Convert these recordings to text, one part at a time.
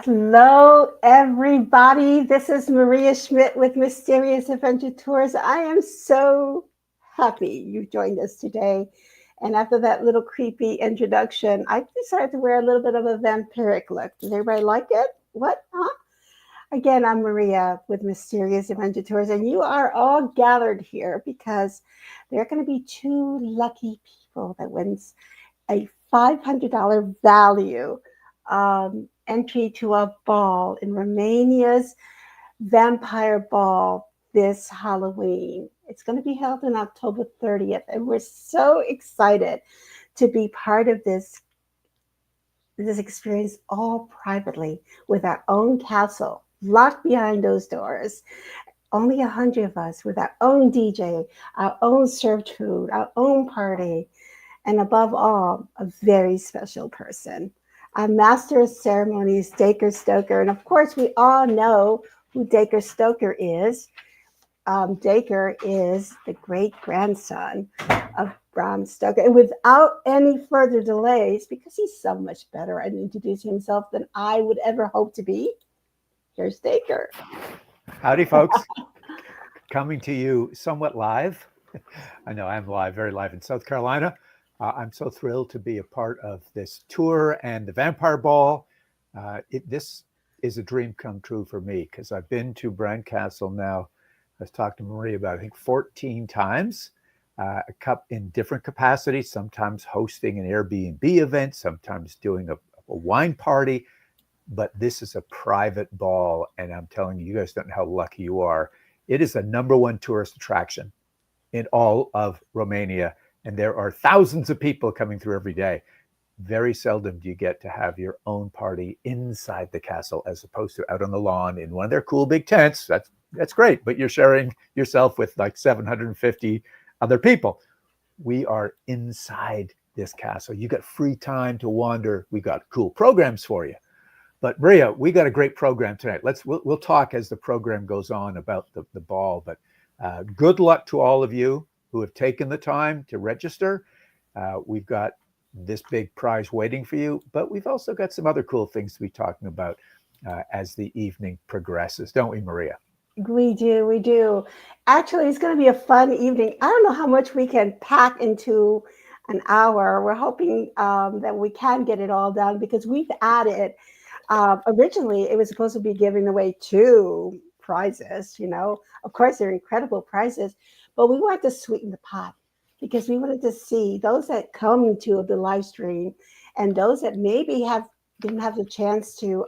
Hello, everybody. This is Maria Schmidt with Mysterious Adventure Tours. I am so happy you joined us today. And after that little creepy introduction, I decided to wear a little bit of a vampiric look. Does everybody like it? What? Huh? Again, I'm Maria with Mysterious Adventure Tours, and you are all gathered here because there are going to be two lucky people that wins a $500 value entry to a ball in Romania's Vampire Ball this Halloween. It's going to be held on October 30th, and we're so excited to be part of this experience all privately with our own castle locked behind those doors. Only 100 of us with our own DJ, our own served food, our own party, and above all, a very special person. Our master of ceremonies, Dacre Stoker. And of course, we all know who Dacre Stoker is. Dacre is the great grandson of Bran Stoker. And without any further delays, because he's so much better at introducing himself than I would ever hope to be, here's Dacre. Howdy, folks. Coming to you somewhat live. I know I'm live, very live in South Carolina. I'm so thrilled to be a part of this tour and the Vampire Ball. This is a dream come true for me because I've been to Bran Castle now. I've talked to Marie about, I think, 14 times, in different capacities, sometimes hosting an Airbnb event, sometimes doing a wine party. But this is a private ball, and I'm telling you, you guys don't know how lucky you are. It is the #1 tourist attraction in all of Romania. And there are thousands of people coming through every day. Very seldom do you get to have your own party inside the castle as opposed to out on the lawn in one of their cool big tents. That's great, but you're sharing yourself with like 750 other people. We are inside this castle. You got free time to wander. We got cool programs for you. But Maria, we got a great program tonight. We'll talk as the program goes on about the ball. But good luck to all of you who have taken the time to register. We've got this big prize waiting for you, but we've also got some other cool things to be talking about as the evening progresses, don't we, Maria? We do. Actually, it's going to be a fun evening. I don't know how much we can pack into an hour. We're hoping that we can get it all done because we've added, originally it was supposed to be giving away 2 prizes, Of course, they're incredible prizes, but we wanted to sweeten the pot because we wanted to see those that come to the live stream and those that maybe didn't have the chance to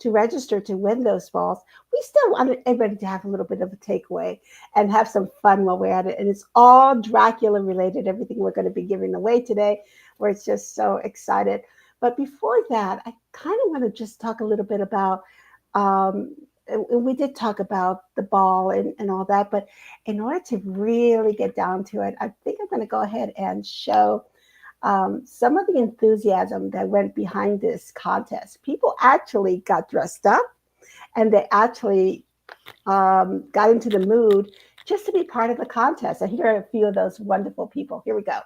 register to win those balls. We still wanted everybody to have a little bit of a takeaway and have some fun while we're at it. And it's all Dracula related, everything we're going to be giving away today. We're just so excited. But before that, I kind of want to just talk a little bit about we did talk about the ball and all that, but in order to really get down to it, I think I'm going to go ahead and show some of the enthusiasm that went behind this contest. People actually got dressed up and they actually got into the mood just to be part of the contest. And here are a few of those wonderful people. Here we go.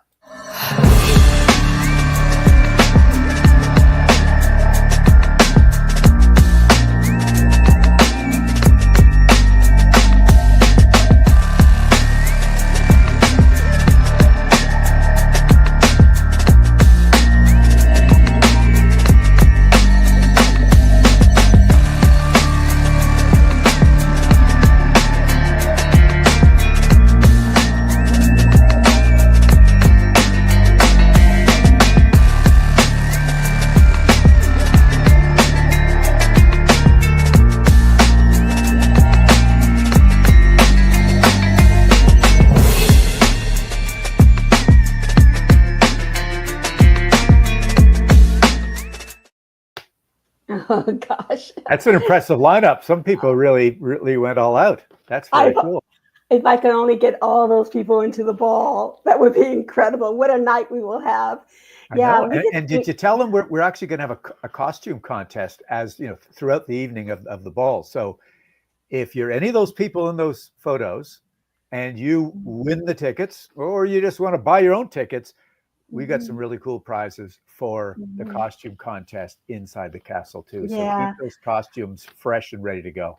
Oh gosh, that's an impressive lineup. Some people really went all out. That's very cool. If I can only get all those people into the ball, that would be incredible. What a night we will have. And did you tell them we're actually going to have a costume contest as throughout the evening of the ball? So if you're any of those people in those photos and you win the tickets, or you just want to buy your own tickets, we got some really cool prizes for the Mhm. costume contest inside the castle too. So keep Yeah. those costumes fresh and ready to go.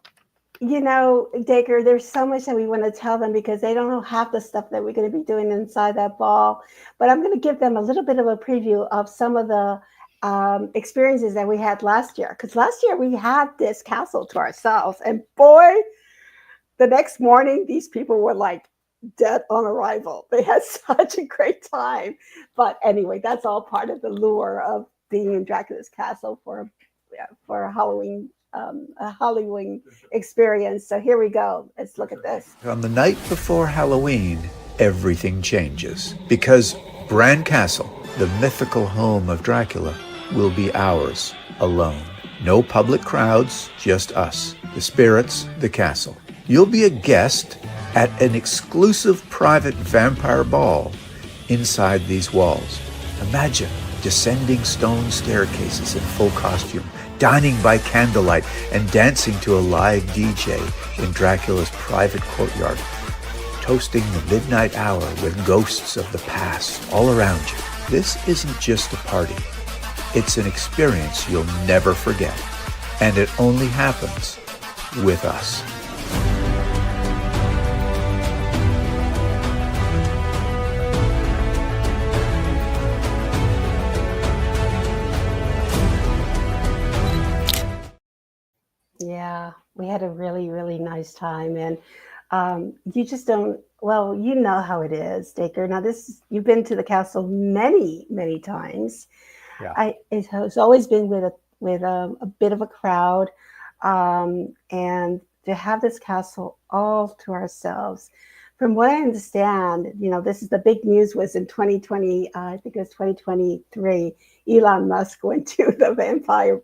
You know, Dacre, there's so much that we want to tell them because they don't know half the stuff that we're going to be doing inside that ball. But I'm going to give them a little bit of a preview of some of the experiences that we had last year. Because last year we had this castle to ourselves. And boy, the next morning, these people were like dead on arrival. They had such a great time. But anyway, that's all part of the lure of being in Dracula's castle for a Halloween experience. So here we go. Let's look at this. On the night before Halloween, everything changes because Bran Castle, the mythical home of Dracula, will be ours alone. No public crowds, just us, the spirits, the castle. You'll be a guest at an exclusive private vampire ball inside these walls. Imagine descending stone staircases in full costume, dining by candlelight, and dancing to a live DJ in Dracula's private courtyard, toasting the midnight hour with ghosts of the past all around you. This isn't just a party. It's an experience you'll never forget, and it only happens with us. Yeah, we had a really, really nice time. And you just don't, well, you know how it is, Dacre. Now, you've been to the castle many, many times. Yeah. It has always been with a bit of a crowd. And to have this castle all to ourselves, from what I understand, this is the big news was in 2020, I think it was 2023, Elon Musk went to the vampire,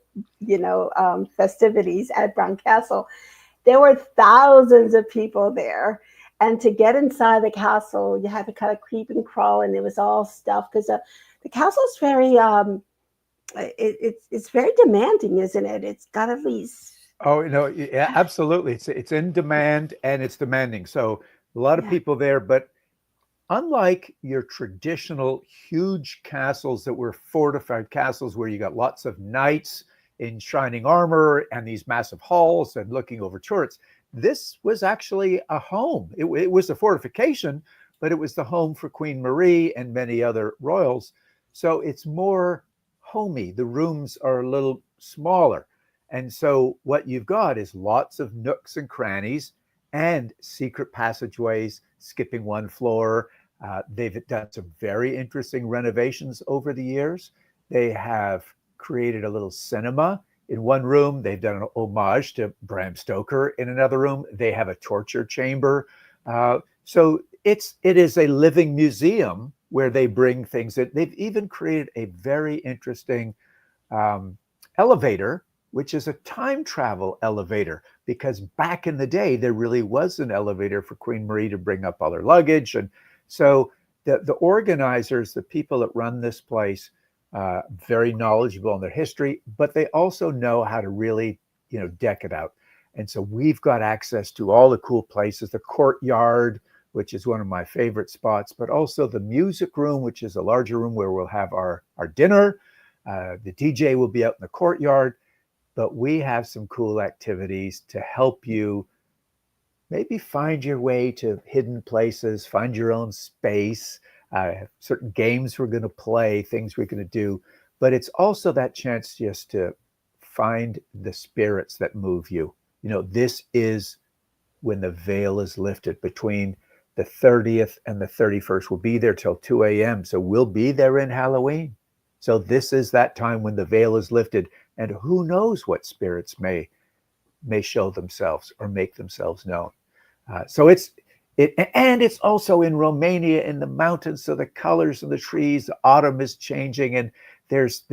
festivities at Bran Castle. There were thousands of people there. And to get inside the castle, you had to kind of creep and crawl, and it was all stuff because the castle is very, it's very demanding, isn't it? It's got at least. Oh, yeah, absolutely. It's in demand and it's demanding. So a lot of people there, but unlike your traditional huge castles that were fortified castles where you got lots of knights in shining armor and these massive halls and looking over turrets, this was actually a home. It was a fortification, but it was the home for Queen Marie and many other royals. So it's more homey. The rooms are a little smaller. And so what you've got is lots of nooks and crannies and secret passageways, skipping one floor. They've done some very interesting renovations over the years. They have created a little cinema in one room. They've done an homage to Bram Stoker. In another room, they have a torture chamber. So it is a living museum where they bring things that they've even created a very interesting elevator, which is a time travel elevator, because back in the day, there really was an elevator for Queen Marie to bring up all her luggage. And so the organizers, the people that run this place, very knowledgeable in their history, but they also know how to really, deck it out. And so we've got access to all the cool places, the courtyard, which is one of my favorite spots, but also the music room, which is a larger room where we'll have our dinner. The DJ will be out in the courtyard, but we have some cool activities to help you maybe find your way to hidden places, find your own space, certain games we're going to play, things we're going to do. But it's also that chance just to find the spirits that move you. This is when the veil is lifted between the 30th and the 31st. We'll be there till 2 a.m. So we'll be there in Halloween. So this is that time when the veil is lifted, and who knows what spirits may show themselves or make themselves known. So it's also in Romania in the mountains. So the colors of the trees, the autumn is changing, and there's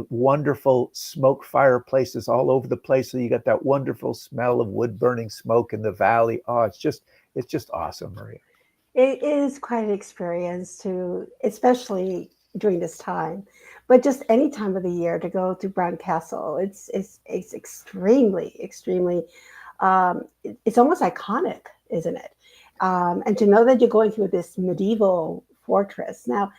wonderful smoke fireplaces all over the place. So you got that wonderful smell of wood burning smoke in the valley. Oh, it's just awesome, Maria. It is quite an experience especially during this time, but just any time of the year to go to Bran Castle. It's extremely, extremely. It's almost iconic, isn't it? And to know that you're going through this medieval fortress. Now,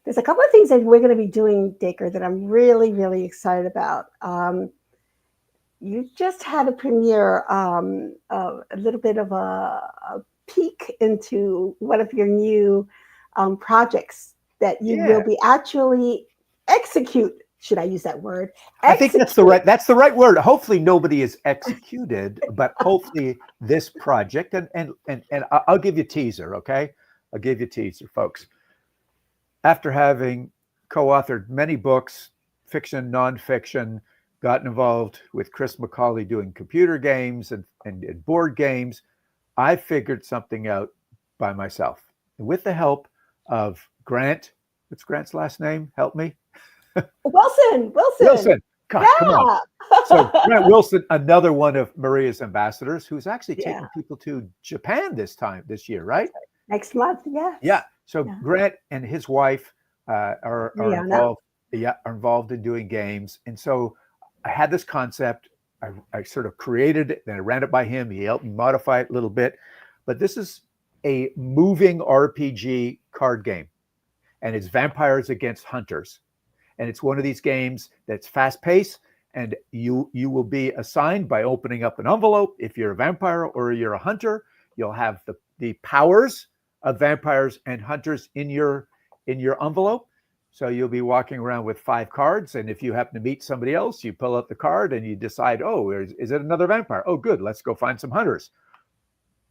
there's a couple of things that we're going to be doing, Dacre, that I'm really, really excited about. You just had a premiere, a little bit of a peek into one of your new projects that you will be actually execute. Should I use that word? I think that's the right word. Hopefully nobody is executed, but hopefully this project, and I'll give you a teaser, okay? I'll give you a teaser, folks. After having co-authored many books, fiction, nonfiction, gotten involved with Chris McCauley doing computer games and board games, I figured something out by myself. And with the help of Grant, what's Grant's last name? Help me. Wilson. God, yeah. Come on. So Grant Wilson, another one of Maria's ambassadors, who's actually taking people to Japan this year, right? Next month, yes. Yeah. So Grant and his wife are involved in doing games. And so I had this concept. I sort of created it, then I ran it by him. He helped me modify it a little bit. But this is a moving RPG card game. And it's vampires against hunters. And it's one of these games that's fast paced, and you will be assigned by opening up an envelope. If you're a vampire or you're a hunter, you'll have the powers of vampires and hunters in your envelope. So you'll be walking around with 5 cards, and if you happen to meet somebody else, you pull out the card and you decide, oh, is it another vampire? Oh, good, let's go find some hunters.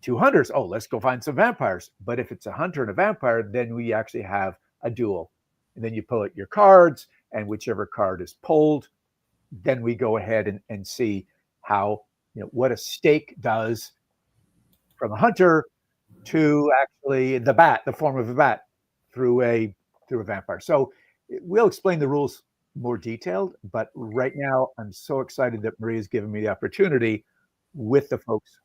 2 hunters, oh, let's go find some vampires. But if it's a hunter and a vampire, then we actually have a duel. And then you pull out your cards, and whichever card is pulled, then we go ahead and see how, what a stake does from a hunter to actually the form of a bat through a vampire. So we'll explain the rules more detailed, but right now I'm so excited that Maria's given me the opportunity with the folks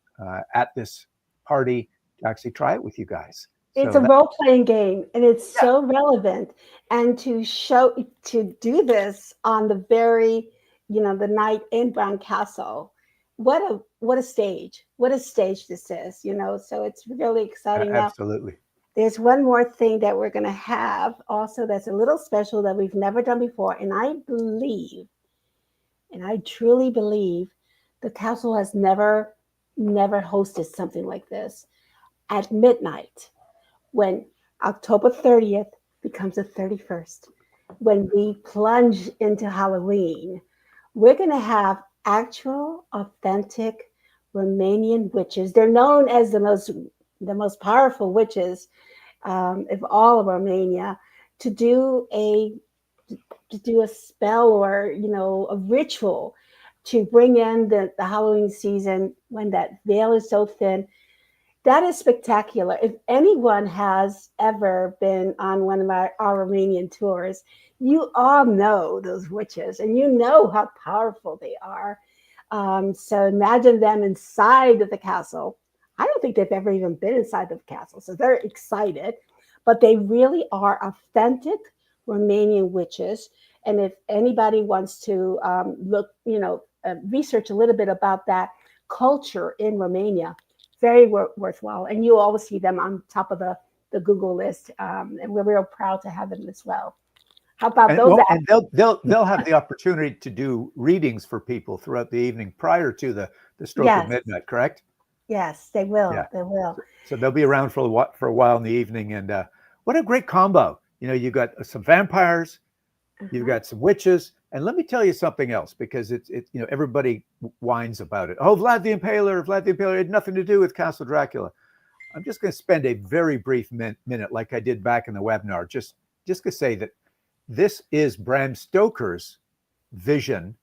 at this party to actually try it with you guys. It's a role-playing game, and it's so relevant. And to do this on the very, the night in Bran Castle, what a stage this is, so it's really exciting. Absolutely. Now, there's one more thing that we're going to have also that's a little special that we've never done before. And I truly believe the castle has never hosted something like this. At midnight, when October 30th becomes the 31st, when we plunge into Halloween, we're going to have actual, authentic Romanian witches. They're known as the most powerful witches of all of Romania, to do a spell or a ritual to bring in the Halloween season when that veil is so thin. That is spectacular. If anyone has ever been on one of our Romanian tours, you all know those witches, and you know how powerful they are. So imagine them inside of the castle. I don't think they've ever even been inside the castle, so they're excited. But they really are authentic Romanian witches. And if anybody wants to look, research a little bit about that culture in Romania, very worthwhile. And you always see them on top of the Google list. And we're real proud to have them as well. How about those? And they'll have the opportunity to do readings for people throughout the evening prior to the stroke of midnight, correct? Yes, they will. Yeah. They will. So they'll be around for a while in the evening. And what a great combo. You got some vampires, you've got some witches. And let me tell you something else, because it's everybody whines about it. Oh, Vlad the Impaler had nothing to do with Castle Dracula. I'm just going to spend a very brief minute, like I did back in the webinar, just to say that this is Bram Stoker's vision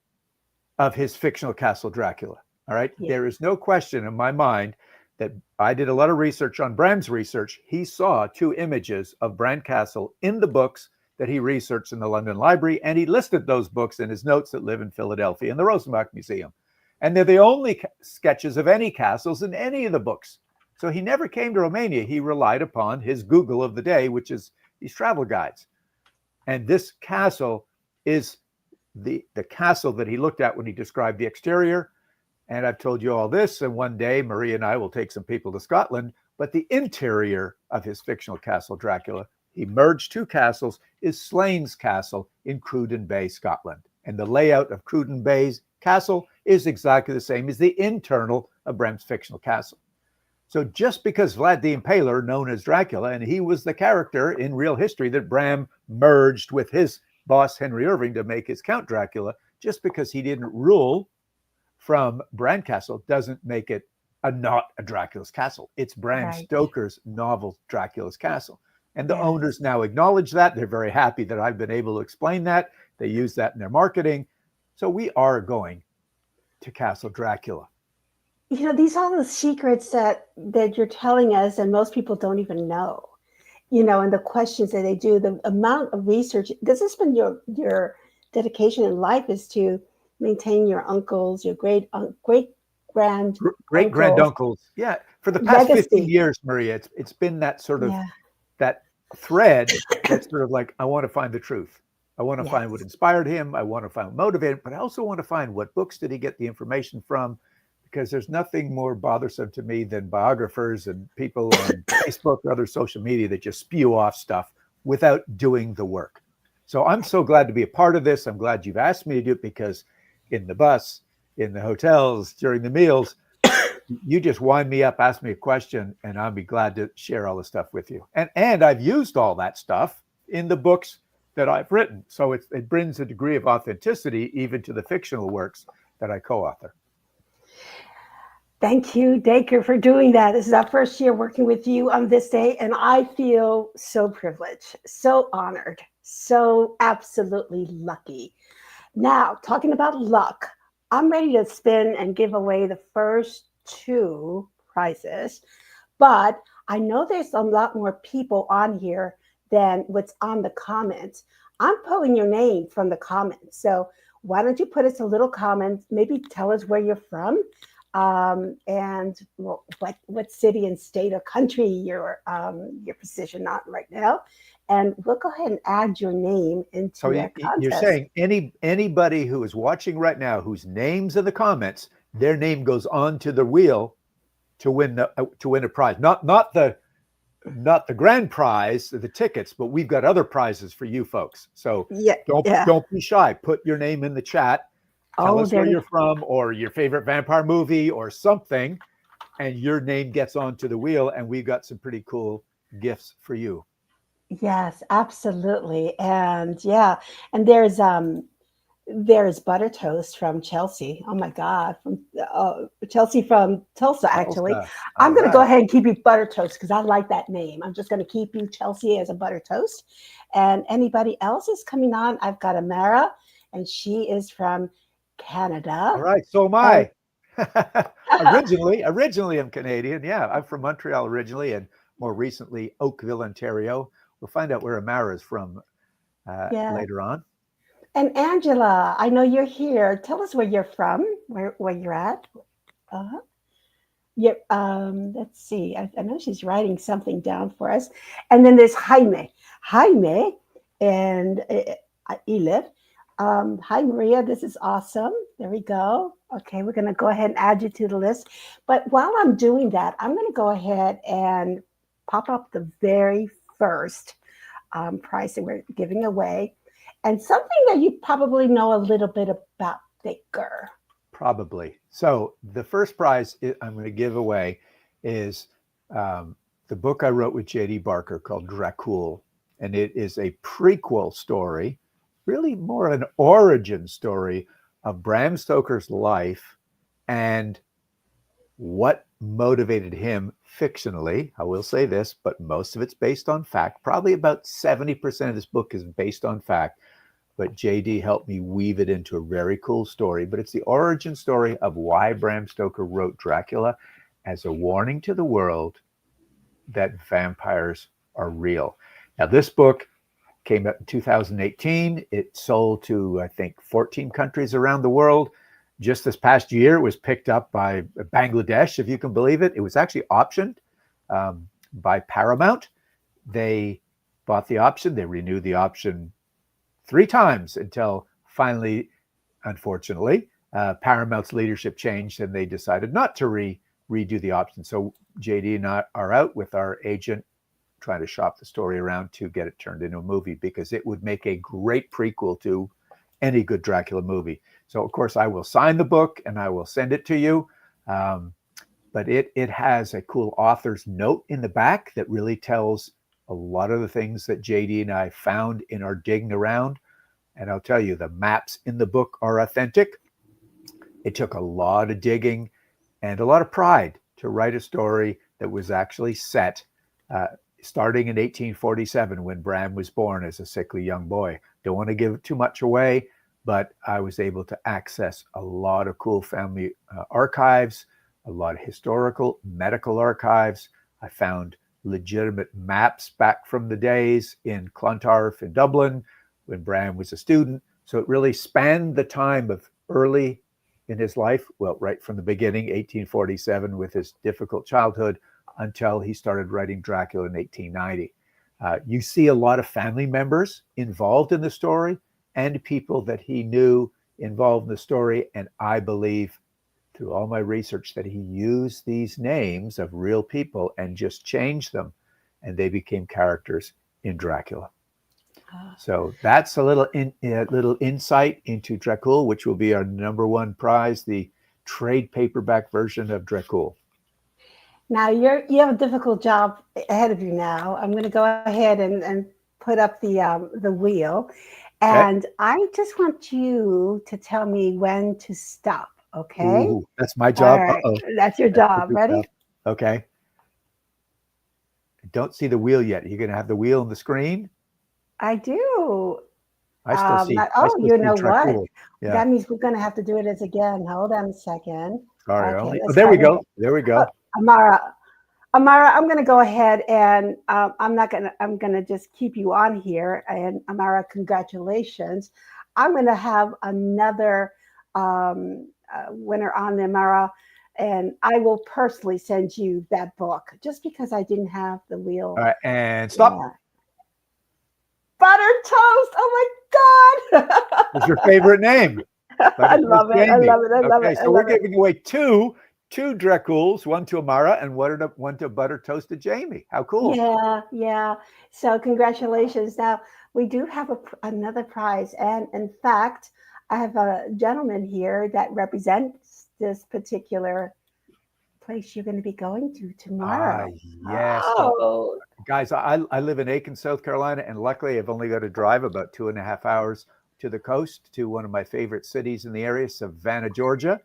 of his fictional Castle Dracula. All right. Yeah. There is no question in my mind that I did a lot of research on Bram's research. He saw 2 images of Bran Castle in the books that he researched in the London Library, and he listed those books in his notes that live in Philadelphia in the Rosenbach Museum. And they're the only sketches of any castles in any of the books. So he never came to Romania. He relied upon his Google of the day, which is these travel guides. And this castle is the castle that he looked at when he described the exterior. And I've told you all this, and one day Maria and I will take some people to Scotland, but the interior of his fictional Castle Dracula, he merged two castles, is Slains Castle in Cruden Bay, Scotland. And the layout of Cruden Bay's castle is exactly the same as the internal of Bram's fictional castle. So just because Vlad the Impaler, known as Dracula, and he was the character in real history that Bram merged with his boss Henry Irving to make his Count Dracula, just because he didn't rule from Bran Castle doesn't make it not a Dracula's castle. It's Bram Stoker's novel Dracula's Castle. And the owners now acknowledge that. They're very happy that I've been able to explain that. They use that in their marketing. So we are going to Castle Dracula. You know, these are the secrets that you're telling us and most people don't even know, you know, and the questions that they do, the amount of research. This has been your dedication in life, is to maintain your uncles, your great granduncles. Yeah. For the past legacy. 15 years, Maria, it's been that sort of that thread that's sort of like, I want to find the truth. I want to find what inspired him. I want to find what motivated him, but I also want to find what books did he get the information from, because there's nothing more bothersome to me than biographers and people on Facebook or other social media that just spew off stuff without doing the work. So I'm so glad to be a part of this. I'm glad you've asked me to do it, because in the bus, in the hotels, during the meals, you just wind me up, ask me a question, and I'll be glad to share all the stuff with you. And I've used all that stuff in the books that I've written. So it brings a degree of authenticity even to the fictional works that I co-author. Thank you, Dacre, for doing that. This is our first year working with you on this day, and I feel so privileged, so honored, so absolutely lucky. Now, talking about luck, I'm ready to spin and give away the first 2 prizes, but I know there's a lot more people on here than what's on the comments. I'm pulling your name from the comments, so why don't you put us a little comment, maybe tell us where you're from, and what city and state or country your position on right now, and we'll go ahead and add your name into that contest. You're saying anybody who is watching right now whose name's in the comments, their name goes onto the wheel to win a prize. Not the grand prize, the tickets, but we've got other prizes for you folks. So don't be shy. Put your name in the chat. Tell us where you're from, or your favorite vampire movie or something, and your name gets onto the wheel, and we've got some pretty cool gifts for you. Yes, absolutely. And there's butter toast from Chelsea. Oh my God, from Chelsea from Tulsa, actually. I'm going to go ahead and keep you butter toast because I like that name. I'm just going to keep you Chelsea as a butter toast. And anybody else is coming on? I've got Amara, and she is from Canada. All right, so am I. Originally I'm Canadian. Yeah, I'm from Montreal originally, and more recently Oakville, Ontario. We'll find out where Amara is from later on. And Angela, I know you're here. Tell us where you're from, where you're at. Let's see. I know she's writing something down for us. And then there's Jaime and Elif. Hi, Maria. This is awesome. There we go. Okay, we're going to go ahead and add you to the list. But while I'm doing that, I'm going to go ahead and pop up the very first prize that we're giving away. And something that you probably know a little bit about, Dacre. Probably. So the first prize I'm going to give away is the book I wrote with J.D. Barker called Dracul. And it is a prequel story, really more an origin story of Bram Stoker's life and what motivated him fictionally. I will say this, but most of it's based on fact. Probably about 70% of this book is based on fact. But JD helped me weave it into a very cool story. But it's the origin story of why Bram Stoker wrote Dracula as a warning to the world that vampires are real. Now, this book came out in 2018. It sold to, I think, 14 countries around the world. Just this past year, it was picked up by Bangladesh, if you can believe it. It was actually optioned by Paramount. They bought the option. They renewed the option 3 times until finally, unfortunately, Paramount's leadership changed and they decided not to redo the option. So JD and I are out with our agent, trying to shop the story around to get it turned into a movie, because it would make a great prequel to any good Dracula movie. So, of course, I will sign the book and I will send it to you. But it has a cool author's note in the back that really tells a lot of the things that JD and I found in our digging around. And I'll tell you, the maps in the book are authentic. It took a lot of digging and a lot of pride to write a story that was actually set starting in 1847 when Bran was born as a sickly young boy. Don't want to give too much away, but I was able to access a lot of cool family archives, a lot of historical, medical archives. I found legitimate maps back from the days in Clontarf in Dublin when Bran was a student. So it really spanned the time of early in his life, well, right from the beginning, 1847, with his difficult childhood, until he started writing Dracula in 1890. You see a lot of family members involved in the story and people that he knew involved in the story. And I believe through all my research that he used these names of real people and just changed them, and they became characters in Dracula. So that's a little insight into Dracula, which will be our #1 prize, the trade paperback version of Dracula. Now you have a difficult job ahead of you now. I'm going to go ahead and put up the wheel, and Okay. I just want you to tell me when to stop. Okay. Ooh, that's my job. All right. Uh-oh. That's your job. Ready? Okay. I don't see the wheel yet. You're going to have the wheel on the screen? I do. I still see. You know what? Dracula. Yeah. That means we're going to have to do it as again. Hold on a second. Sorry. Okay, There we go. There we go. Amara, I'm going to go ahead and I'm going to just keep you on here. And Amara, congratulations. I'm going to have another winner on, Amara, and I will personally send you that book just because I didn't have the wheel. All right, and stop. Yeah. Butter toast. Oh my God. What's your favorite name? I love it. I love it. I love it. So we're giving away two Dracules, one to Amara and one to Butter Toast to Jamie. How cool. Yeah. So congratulations. Now we do have another prize. And in fact, I have a gentleman here that represents this particular place you're going to be going to tomorrow. Yes. Oh. Guys, I live in Aiken, South Carolina, and luckily I've only got to drive about 2.5 hours to the coast to one of my favorite cities in the area, Savannah, Georgia.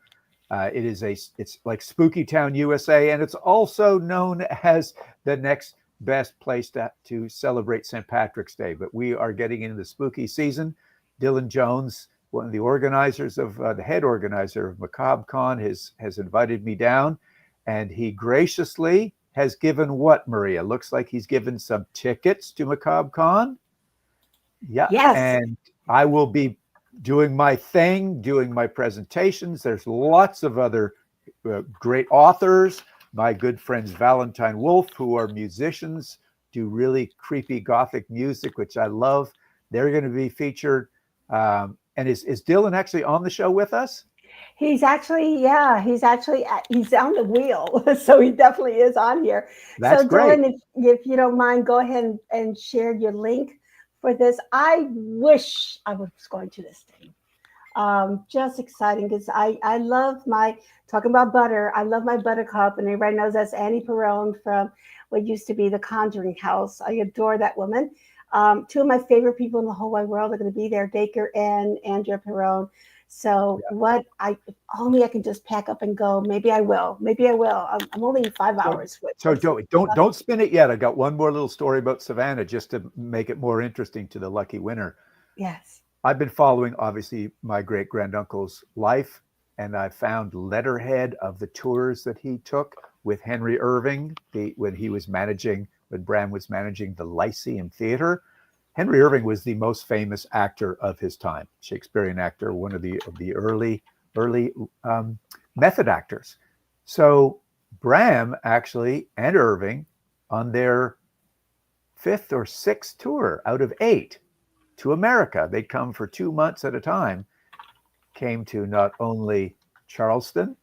It's like Spooky Town, USA, and it's also known as the next best place to celebrate St. Patrick's Day. But we are getting into the spooky season. Dylan Jones, one of the organizers the head organizer of Macabre Con, has invited me down, and he graciously has given what, Maria? Looks like he's given some tickets to Macabre Con. Yeah. Yes. And I will be doing my thing, doing my presentations. There's lots of other great authors. My good friends Valentine Wolf, who are musicians, do really creepy Gothic music, which I love. They're going to be featured. And is Dylan actually on the show with us? He's on the wheel. So he definitely is on here. That's great. Dylan, if you don't mind, go ahead and share your link for this. I wish I was going to this thing. Just exciting because I love talking about butter. I love my buttercup, and everybody knows that's Annie Perrone from what used to be the Conjuring House. I adore that woman. Two of my favorite people in the whole wide world are going to be there, Dacre and Andrea Perrone. So if only I can just pack up and go. Maybe I will. I'm only 5 hours. So don't spin it yet. I got one more little story about Savannah just to make it more interesting to the lucky winner. Yes. I've been following, obviously, my great granduncle's life, and I found letterhead of the tours that he took with Henry Irving when Bran was managing the Lyceum Theater. Henry Irving was the most famous actor of his time, Shakespearean actor, one of the early method actors. So Bram actually and Irving, on their 5th or 6th tour out of 8 to America, they'd come for 2 months at a time, came to not only Charleston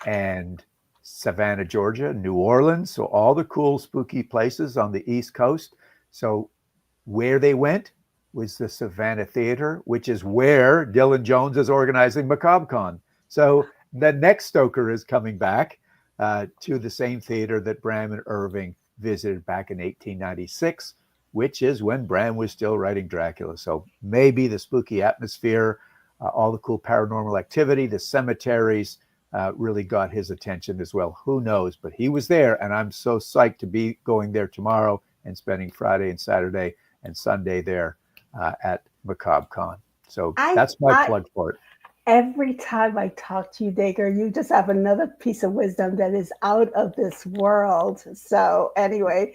and Savannah, Georgia, New Orleans. So all the cool, spooky places on the East Coast. So where they went was the Savannah Theater, which is where Dylan Jones is organizing MacabreCon. So the next Stoker is coming back to the same theater that Bram and Irving visited back in 1896, which is when Bram was still writing Dracula. So maybe the spooky atmosphere, all the cool paranormal activity, the cemeteries really got his attention as well. Who knows? But he was there, and I'm so psyched to be going there tomorrow and spending Friday and Saturday and Sunday there at MacabreCon. So that's my plug for it. Every time I talk to you, Dacre, you just have another piece of wisdom that is out of this world. So anyway,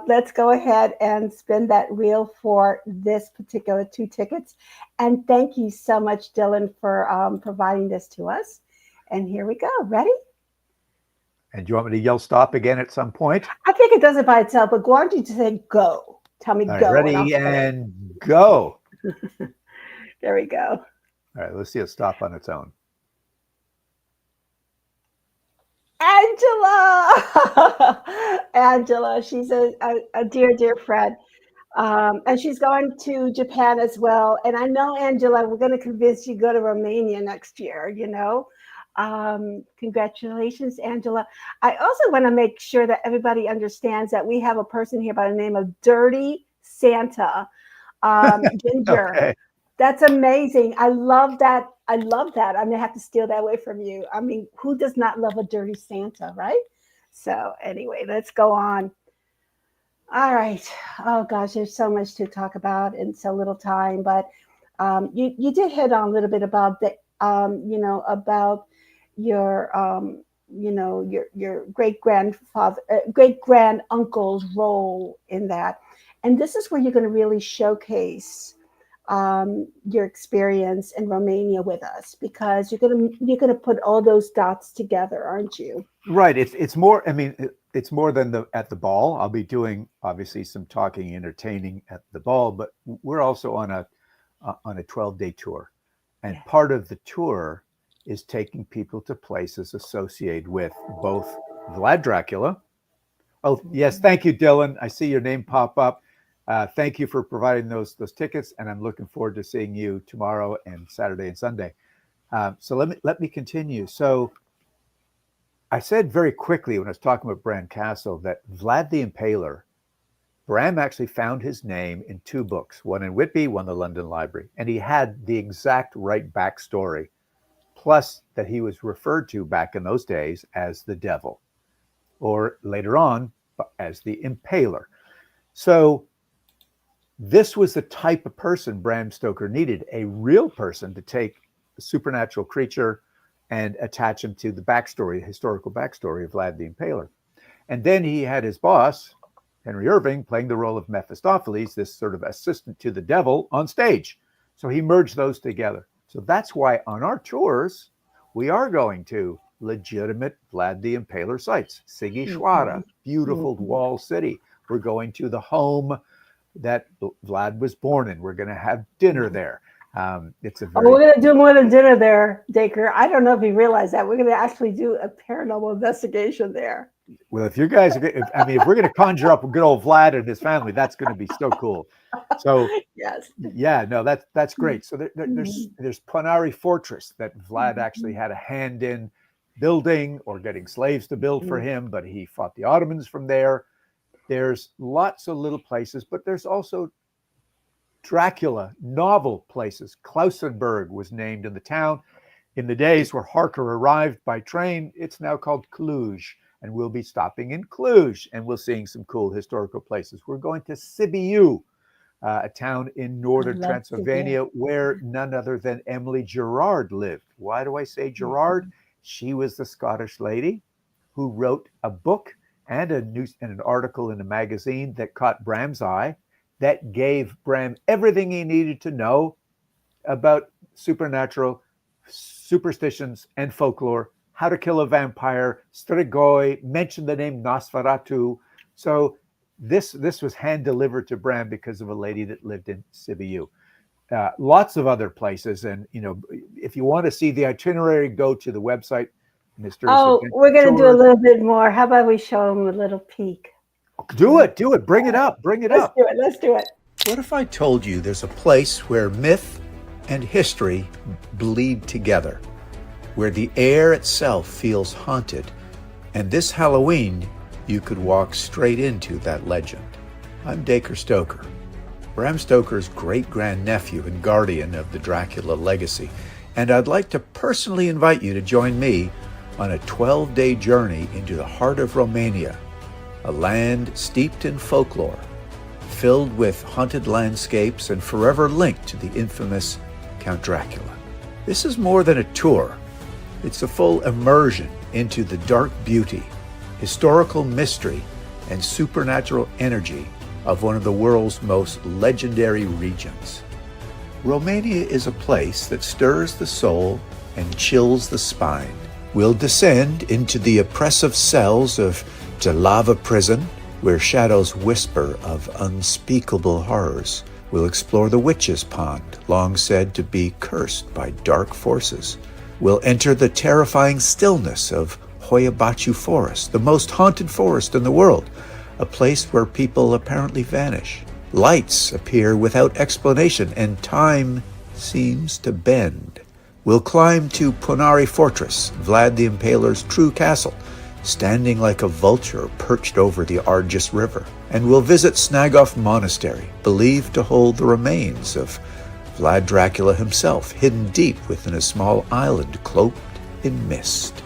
let's go ahead and spin that wheel for this particular 2 tickets. And thank you so much, Dylan, for providing this to us. And here we go. Ready? And do you want me to yell stop again at some point? I think it does it by itself, but why don't you just say go? Tell me All right, go. ready and go. There we go. All right, let's see it stop on its own. Angela! Angela, she's a dear, dear friend. And she's going to Japan as well. And I know, Angela, we're going to convince you to go to Romania next year, you know. Congratulations, Angela. I also want to make sure that everybody understands that we have a person here by the name of Dirty Santa, Ginger. Okay. That's amazing. I love that. I love that. I'm going to have to steal that away from you. I mean, who does not love a dirty Santa, right? So anyway, let's go on. All right. Oh, gosh, there's so much to talk about in so little time. But you did hit on a little bit about the, about your, your great-grandfather, great-grand-uncle's role in that. And this is where you're going to really showcase your experience in Romania with us, because you're gonna put all those dots together, aren't you? Right. It's more. I mean, it's more than at the ball. I'll be doing obviously some talking, entertaining at the ball, but we're also on a 12-day tour, and part of the tour is taking people to places associated with both Vlad Dracula. Oh yes, thank you, Dylan. I see your name pop up. Thank you for providing those tickets, and I'm looking forward to seeing you tomorrow and Saturday and Sunday. So let me continue. So I said very quickly when I was talking about Bran Castle that Vlad the Impaler, Bram actually found his name in 2 books, one in Whitby, one in the London Library, and he had the exact right backstory, plus that he was referred to back in those days as the devil, or later on as the Impaler. So this was the type of person Bram Stoker needed, a real person to take a supernatural creature and attach him to the backstory, historical backstory of Vlad the Impaler. And then he had his boss, Henry Irving, playing the role of Mephistopheles, this sort of assistant to the devil on stage. So he merged those together. So that's why on our tours, we are going to legitimate Vlad the Impaler sites. Sighișoara, beautiful wall city. We're going to the home that Vlad was born in. We're going to have dinner there. It's a very... we're going to do more than dinner there, Dacre. I don't know if you realize that. We're going to actually do a paranormal investigation there. Well, if you guys, if we're going to conjure up a good old Vlad and his family, that's going to be so cool. So yes, yeah, no, that's great. So there's Planari Fortress that Vlad actually had a hand in building or getting slaves to build for him, but he fought the Ottomans from there. There's lots of little places, but there's also Dracula novel places. Klausenberg was named in the town. In the days where Harker arrived by train, it's now called Cluj, and we'll be stopping in Cluj, and we're seeing some cool historical places. We're going to Sibiu, a town in northern Transylvania where none other than Emily Gerard lived. Why do I say Gerard? She was the Scottish lady who wrote a book and an article in a magazine that caught Bram's eye, that gave Bram everything he needed to know about supernatural superstitions and folklore, how to kill a vampire, Strigoi, mentioned the name Nosferatu. So this was hand delivered to Bram because of a lady that lived in Sibiu. Lots of other places. And, if you want to see the itinerary, go to the website, Mysterious Oh, Adventure we're going to do a Tours. little bit more. How about we show them a little peek? Do it. Bring it up. Let's do it. Let's do it. What if I told you there's a place where myth and history bleed together, where the air itself feels haunted, and this Halloween you could walk straight into that legend? I'm Dacre Stoker, Bram Stoker's great-grandnephew and guardian of the Dracula legacy, and I'd like to personally invite you to join me on a 12-day journey into the heart of Romania, a land steeped in folklore, filled with haunted landscapes and forever linked to the infamous Count Dracula. This is more than a tour. It's a full immersion into the dark beauty, historical mystery, and supernatural energy of one of the world's most legendary regions. Romania is a place that stirs the soul and chills the spine. We'll descend into the oppressive cells of Lava Prison, where shadows whisper of unspeakable horrors. We'll explore the Witch's Pond, long said to be cursed by dark forces. We'll enter the terrifying stillness of Hoia Forest, the most haunted forest in the world, a place where people apparently vanish. Lights appear without explanation, and time seems to bend. We'll climb to Punari Fortress, Vlad the Impaler's true castle, standing like a vulture perched over the Argus River. And we'll visit Snagov Monastery, believed to hold the remains of Vlad Dracula himself, hidden deep within a small island cloaked in mist.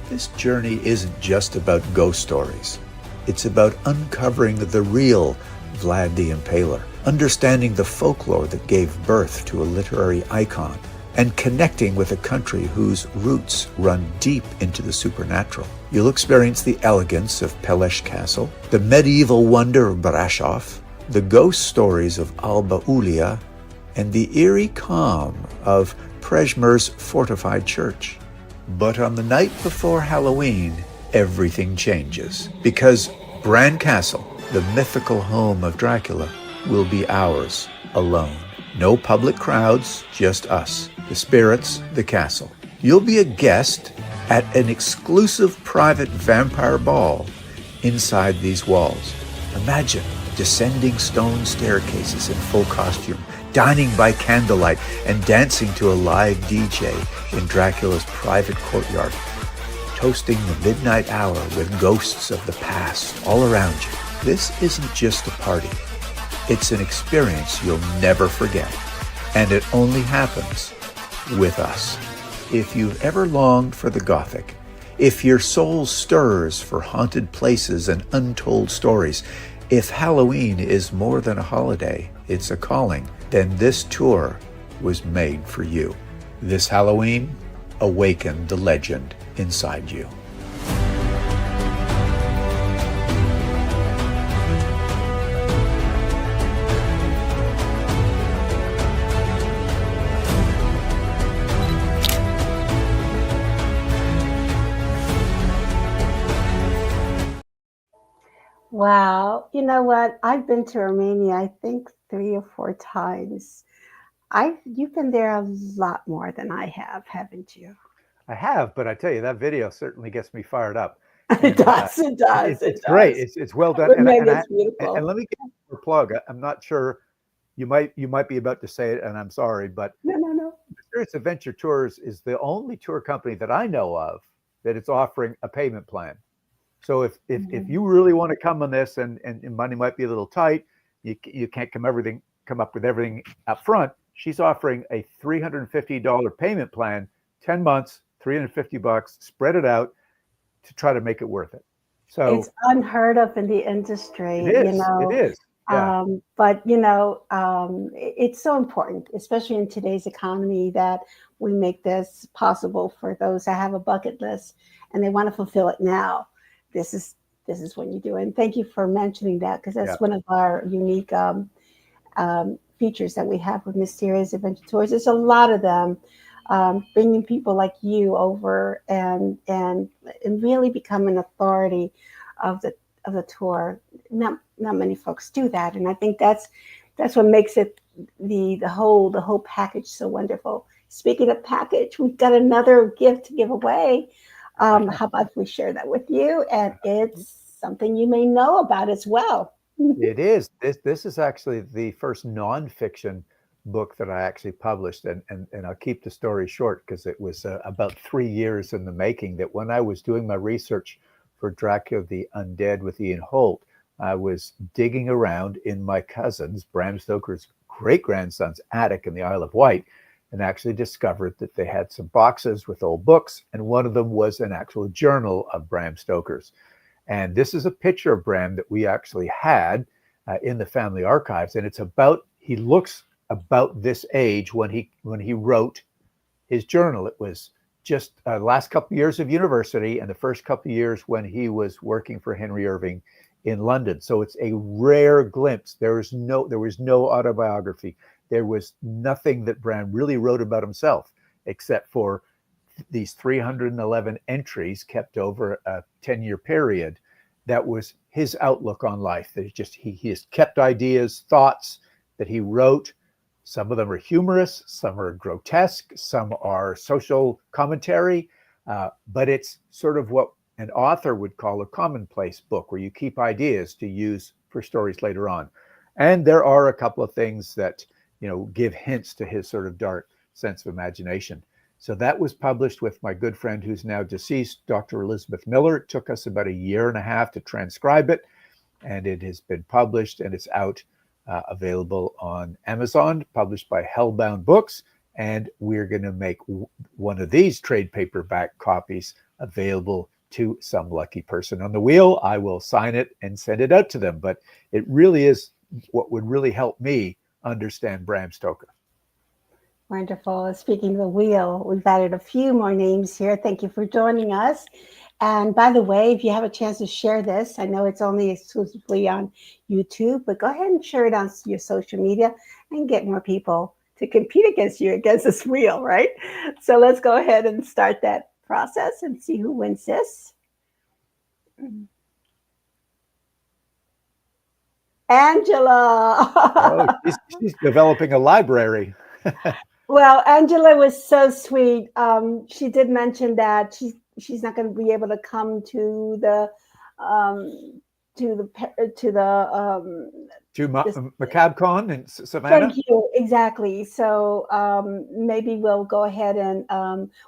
This journey isn't just about ghost stories. It's about uncovering the real Vlad the Impaler, understanding the folklore that gave birth to a literary icon, and connecting with a country whose roots run deep into the supernatural. You'll experience the elegance of Bran Castle, the medieval wonder of Brasov, the ghost stories of Alba Iulia, and the eerie calm of Prejmer's fortified church. But on the night before Halloween, everything changes, because Bran Castle, the mythical home of Dracula, will be ours alone. No public crowds, just us, the spirits, the castle. You'll be a guest at an exclusive private vampire ball inside these walls. Imagine descending stone staircases in full costume, dining by candlelight, and dancing to a live DJ in Dracula's private courtyard, toasting the midnight hour with ghosts of the past all around you. This isn't just a party. It's an experience you'll never forget, and it only happens with us. If you've ever longed for the Gothic, if your soul stirs for haunted places and untold stories, if Halloween is more than a holiday, it's a calling, then this tour was made for you. This Halloween, awaken the legend inside you. Wow. You know what? I've been to Romania, I think 3 or 4 times. You've been there a lot more than I have, haven't you? I have, but I tell you, that video certainly gets me fired up. It does. It does. It's great. It's well done. Romania's beautiful. And let me give you a plug. I'm not sure you might be about to say it, and I'm sorry, but No. Mysterious Adventure Tours is the only tour company that I know of that is offering a payment plan. So if you really want to come on this and money might be a little tight, you can't come up with everything up front. She's offering a $350 payment plan, 10 months, $350, spread it out to try to make it worth it. So it's unheard of in the industry. It is. Yeah. But it's so important, especially in today's economy, that we make this possible for those that have a bucket list and they want to fulfill it now. This is when you do it. And thank you for mentioning that, because that's one of our unique features that we have with Mysterious Adventure Tours. There's a lot of them, bringing people like you over and really become an authority of the tour. Not many folks do that, and I think that's what makes it the whole package so wonderful. Speaking of package, we've got another gift to give away. How about if we share that with you? And it's something you may know about as well. It is. This is actually the first nonfiction book that I actually published, and I'll keep the story short because it was about 3 years in the making. That when I was doing my research for Dracula the Undead with Ian Holt, I was digging around in my cousin's, Bram Stoker's great-grandson's attic in the Isle of Wight, and actually discovered that they had some boxes with old books, and one of them was an actual journal of Bram Stoker's. And this is a picture of Bram that we actually had in the family archives, and it's about, he looks about this age when he wrote his journal. It was just last couple of years of university and the first couple of years when he was working for Henry Irving in London. So it's a rare glimpse. There was no autobiography. There was nothing that Bram really wrote about himself, except for these 311 entries kept over a 10-year period. That was his outlook on life. That he has kept ideas, thoughts that he wrote. Some of them are humorous, some are grotesque, some are social commentary, but it's sort of what an author would call a commonplace book, where you keep ideas to use for stories later on. And there are a couple of things that, give hints to his sort of dark sense of imagination. So that was published with my good friend who's now deceased, Dr. Elizabeth Miller. It took us about 1.5 years to transcribe it, and it has been published, and it's out, available on Amazon, published by Hellbound Books. And we're going to make one of these trade paperback copies available to some lucky person on the wheel. I will sign it and send it out to them. But it really is what would really help me understand Bram Stoker. Wonderful. Speaking of the wheel, we've added a few more names here. Thank you for joining us. And by the way, if you have a chance to share this, I know it's only exclusively on YouTube, but go ahead and share it on your social media and get more people to compete against you, against this wheel, right? So let's go ahead and start that process and see who wins this. Angela. Oh, she's developing a library. Well, Angela was so sweet. She did mention that she's not going to be able to come to the McCabCon in Savannah. Thank you. Exactly. So maybe we'll go ahead and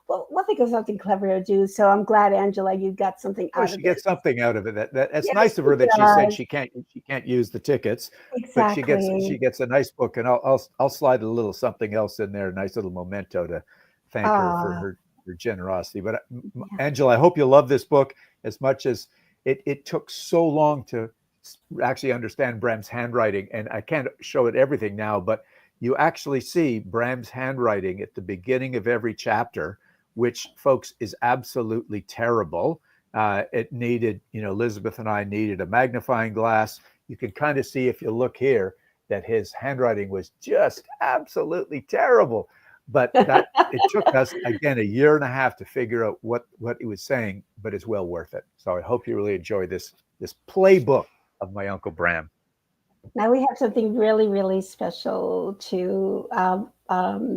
we'll think of something clever to do. So I'm glad, Angela, you got something out of it. She gets something out of it. That's Yes, nice of her that she said she can't use the tickets, exactly. but she gets a nice book, and I'll slide a little something else in there, a nice little memento to thank her for her generosity. But Angela, I hope you love this book as much as it took so long to actually understand Bram's handwriting, and I can't show it everything now, but you actually see Bram's handwriting at the beginning of every chapter, which, folks, is absolutely terrible. It needed, Elizabeth and I needed a magnifying glass. You can kind of see, if you look here, that his handwriting was just absolutely terrible. But it took us, again, 1.5 years to figure out what he was saying, but it's well worth it. So I hope you really enjoy this playbook of my Uncle Bram. Now we have something really, really special to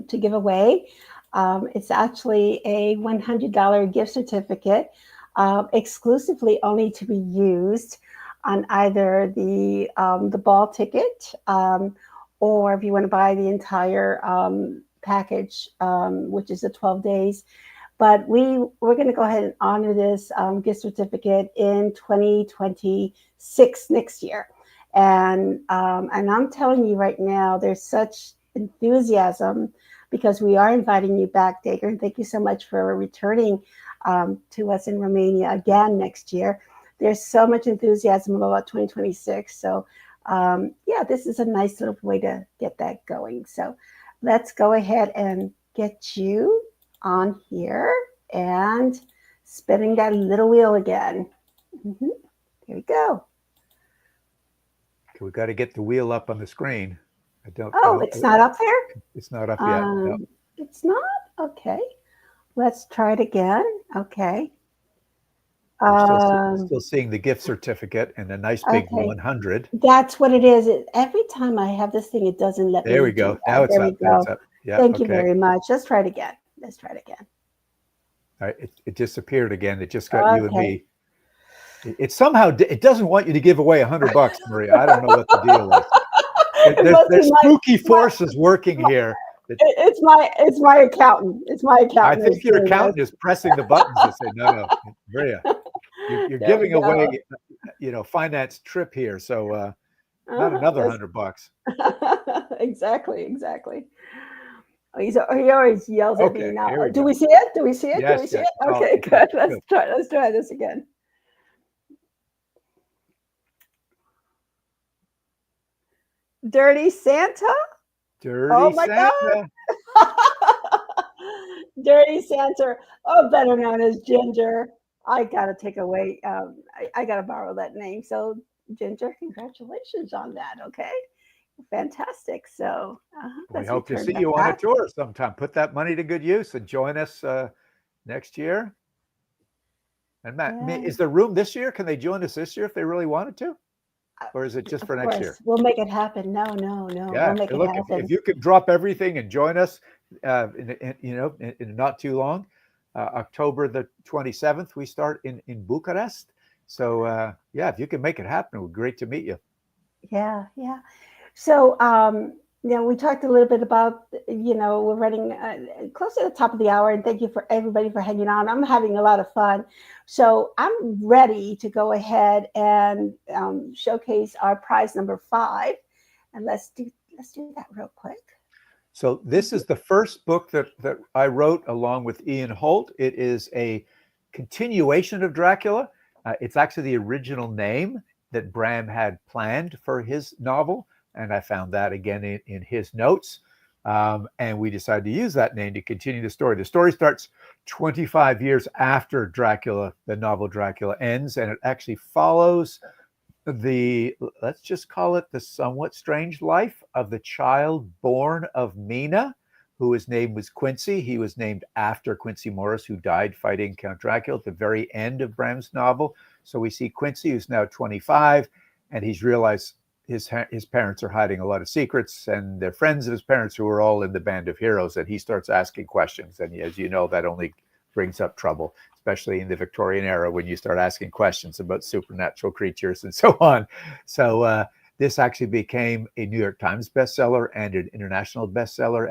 give away. It's actually a $100 gift certificate, exclusively only to be used on either the ball ticket, or if you want to buy the entire package, which is the 12 days. But we're going to go ahead and honor this gift certificate in 2026, next year. And I'm telling you right now, there's such enthusiasm because we are inviting you back, Dagger. And thank you so much for returning to us in Romania again next year. There's so much enthusiasm about 2026. So this is a nice little way to get that going. So let's go ahead and get you on here and spinning that little wheel again. Here we go. Okay, we got to get the wheel up on the screen. It's not up there? It's not up yet. No. It's not? Okay. Let's try it again. Okay. We're still seeing the gift certificate and a nice big 100. That's what it is. Every time I have this thing, it doesn't let me. There we go. Now it's up. Go. It's up. Yeah, Thank you very much. Let's try it again. It disappeared again. It just got you and Okay. me. It somehow it doesn't want you to give away $100, Maria. I don't know what the deal is. It must There's be my, spooky forces working here. it's my accountant. It's my accountant. I think your doing this. accountant is pressing the buttons to say, no, Maria, you're There we giving go. away, finance trip here. So not another $100. Exactly. Oh, he always yells at me Okay, now. here we Do go. we see it? Do we see it? Yes, Do we see yes, it? it's all- Okay, it's all good. good. Let's try this again. Dirty Santa? Dirty Oh my Santa. God. Dirty Santa. Oh, better known as Ginger. I gotta take away. I gotta borrow that name. So, Ginger, congratulations on that. Okay, fantastic. So, We let's hope to return see that you on a back. tour sometime. Put that money to good use and join us next year. And Matt, Yeah. is there room this year? Can they join us this year if they really wanted to? Or is it just Of for next year? course, we'll make it happen. No. Yeah. We'll make it Look, happen. if you could drop everything and join us, in not too long, October the 27th, we start in Bucharest. So if you can make it happen, it would be great to meet you. Yeah. So, we talked a little bit about, we're running close to the top of the hour, and thank you for everybody for hanging on. I'm having a lot of fun. So I'm ready to go ahead and showcase our prize number 5. And let's do that real quick. So this is the first book that I wrote along with Ian Holt. It is a continuation of Dracula. It's actually the original name that Bram had planned for his novel. And I found that again in his notes. And we decided to use that name to continue the story. The story starts 25 years after Dracula, the novel Dracula, ends. And it actually follows let's just call it the somewhat strange life of the child born of Mina, whose name was Quincy. He was named after Quincy Morris, who died fighting Count Dracula at the very end of Bram's novel. So we see Quincy, who's now 25, and he's realized his parents are hiding a lot of secrets, and they're friends of his parents who are all in the band of heroes. And he starts asking questions. And as you know, that only brings up trouble, especially in the Victorian era when you start asking questions about supernatural creatures and so on. So this actually became a New York Times bestseller and an international bestseller,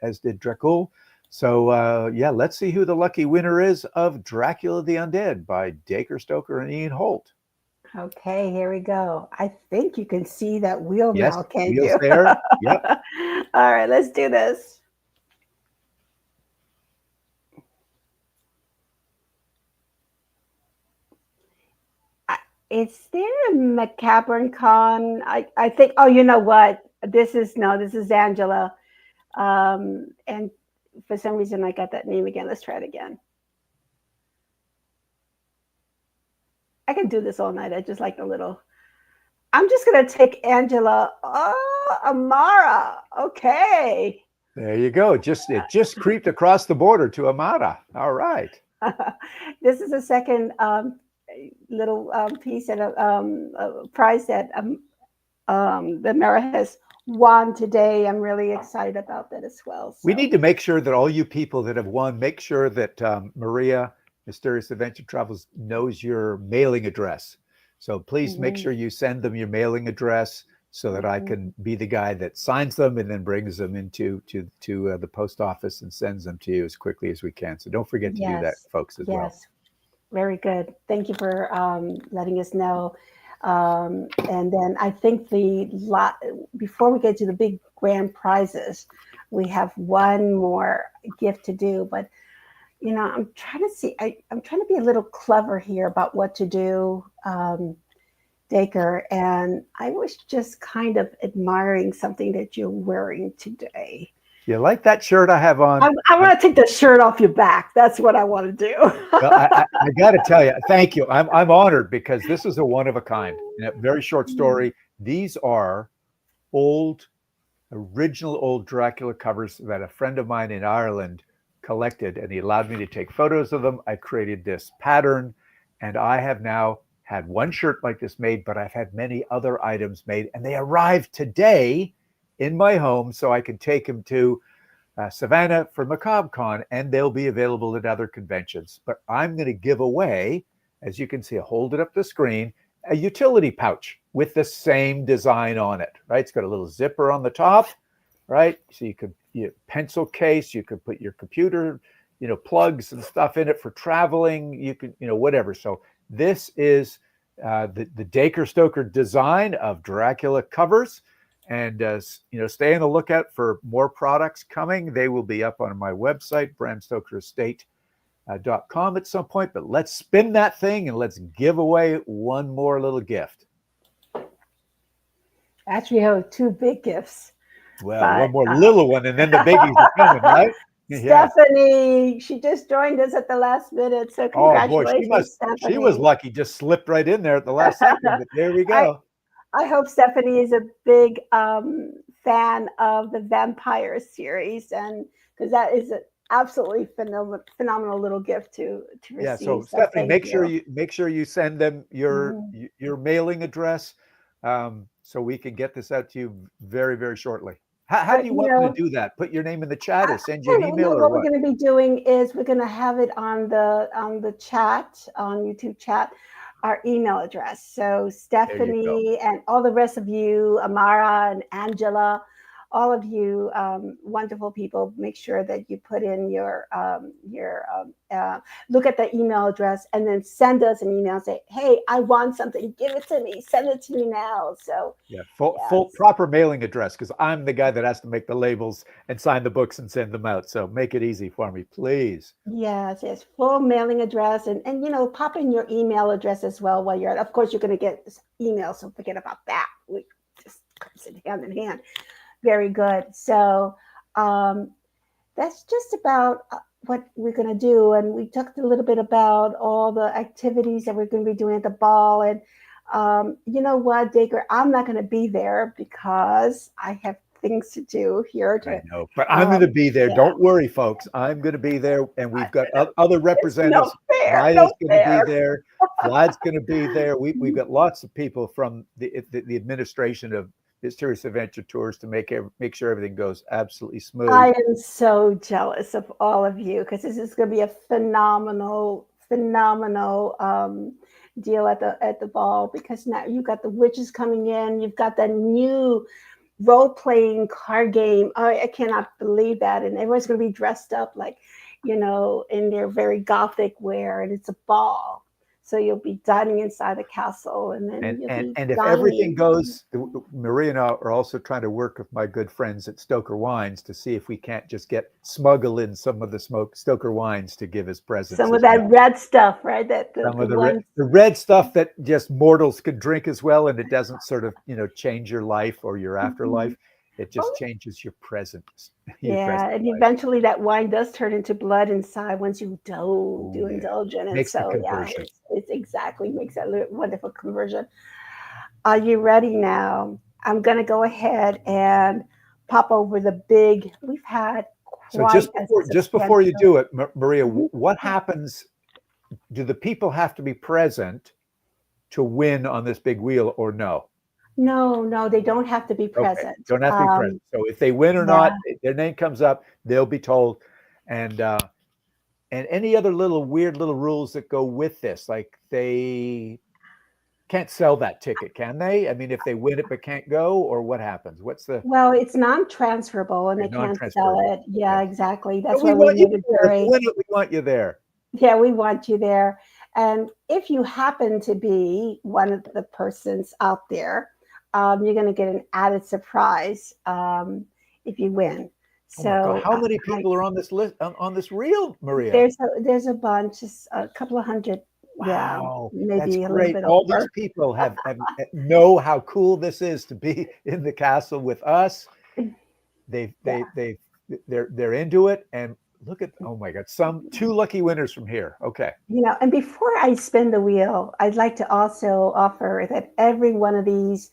as did Dracul. So let's see who the lucky winner is of Dracula the Undead by Dacre Stoker and Ian Holt. Okay, here we go. I think you can see that wheel now, can't wheel's you? there. Yep. All right, let's do this. Is there a macabre con? I think, oh, you know what? This is Angela. And for some reason I got that name again. Let's try it again. I can do this all night. I just like I'm just going to take Angela. Oh, Amara. Okay. There you go. It just creeped across the border to Amara. All right. This is the second little piece and a prize that Mara has won today. I'm really excited about that as well. So. We need to make sure that all you people that have won, make sure that Maria, Mysterious Adventure Travels, knows your mailing address. So please make sure you send them your mailing address so that I can be the guy that signs them and then brings them into the post office and sends them to you as quickly as we can. So don't forget to do that, folks, as well. Yes, very good. Thank you for letting us know. And then I think before we get to the big grand prizes, we have one more gift to do. But I'm trying to see. I'm trying to be a little clever here about what to do, Dacre. And I was just kind of admiring something that you're wearing today. You like that shirt I have on? I want to take the shirt off your back. That's what I want to do. Well, I got to tell you, thank you. I'm honored because this is a one of a kind. A very short story. These are original old Dracula covers that a friend of mine in Ireland collected, and he allowed me to take photos of them. I created this pattern, and I have now had one shirt like this made, but I've had many other items made, and they arrived today in my home so I can take them to Savannah for MacabreCon, and they'll be available at other conventions. But I'm going to give away, as you can see, hold it up the screen, a utility pouch with the same design on it, right? It's got a little zipper on the top, right? So you could, pencil case, you could put your computer, plugs and stuff in it for traveling. You can, whatever. So this is the Dacre Stoker design of Dracula covers. And, stay on the lookout for more products coming. They will be up on my website, branstokerestate.com at some point. But let's spin that thing and let's give away one more little gift. Actually, we have 2 big gifts. Well, but, one more little one, and then the biggies are coming, right? Stephanie, she just joined us at the last minute. So congratulations, Stephanie. She was lucky, just slipped right in there at the last second. But there we go. I hope Stephanie is a big fan of the Vampire series, and because that is an absolutely phenomenal little gift to receive. Yeah, so Stephanie, make sure you send them your mailing address, so we can get this out to you very, very shortly. How do you want me to do that? Put your name in the chat or send you an email, or what? What we're going to be doing is we're going to have it on the chat, on YouTube chat, our email address. So Stephanie and all the rest of you, Amara and Angela, all of you wonderful people, make sure that you put in your look at the email address and then send us an email and say, hey, I want something, give it to me, send it to me now. So full proper mailing address, because I'm the guy that has to make the labels and sign the books and send them out. So make it easy for me, please. Yes, full mailing address, and pop in your email address as well while you're at. Of course, you're going to get email, so forget about that. We just comes in hand. Very good. So that's just about what we're going to do. And we talked a little bit about all the activities that we're going to be doing at the ball. And you know what, Dacre, I'm not going to be there because I have things to do here. I know, but I'm going to be there. Yeah. Don't worry, folks. I'm going to be there. And we've got other representatives. Maya's going to be there. Vlad's going to be there. We've got lots of people from the administration of Mysterious Adventure Tours to make sure everything goes absolutely smooth. I am so jealous of all of you, because this is going to be a phenomenal deal at the ball, because now you've got the witches coming in, you've got that new role-playing card game. I cannot believe that, and everyone's going to be dressed up like, in their very gothic wear, and it's a ball. So you'll be dining inside the castle, and then and if everything goes, Maria and I are also trying to work with my good friends at Stoker Wines to see if we can't just smuggle in some of the Stoker Wines to give as presents. Some of that red stuff, right? Some of the red stuff that just mortals could drink as well, and it doesn't sort of change your life or your afterlife. It just changes your present. And eventually that wine does turn into blood inside once you indulge in it. Makes so it exactly makes that wonderful conversion. Are you ready now? I'm going to go ahead and pop over the big. We've had just before you do it, Maria, what happens? Do the people have to be present to win on this big wheel, or no? No, they don't have to be present. Okay. Don't have to be present. So if they win or not, their name comes up, they'll be told. And any other weird little rules that go with this, like they can't sell that ticket, can they? I mean, if they win it but can't go, or what happens? Well, it's non-transferable, and they can't sell it. Yeah, exactly. That's why we need to win it. We want you there. Yeah, we want you there. And if you happen to be one of the persons out there, you're going to get an added surprise if you win. So how many people are on this list, on this reel, Maria? There's a bunch, just a couple of hundred. Wow, maybe that's a little great. bit All over. these people have know how cool this is to be in the castle with us. They're into it, and look at, oh my God, two lucky winners from here. Okay. And before I spin the wheel, I'd like to also offer that every one of these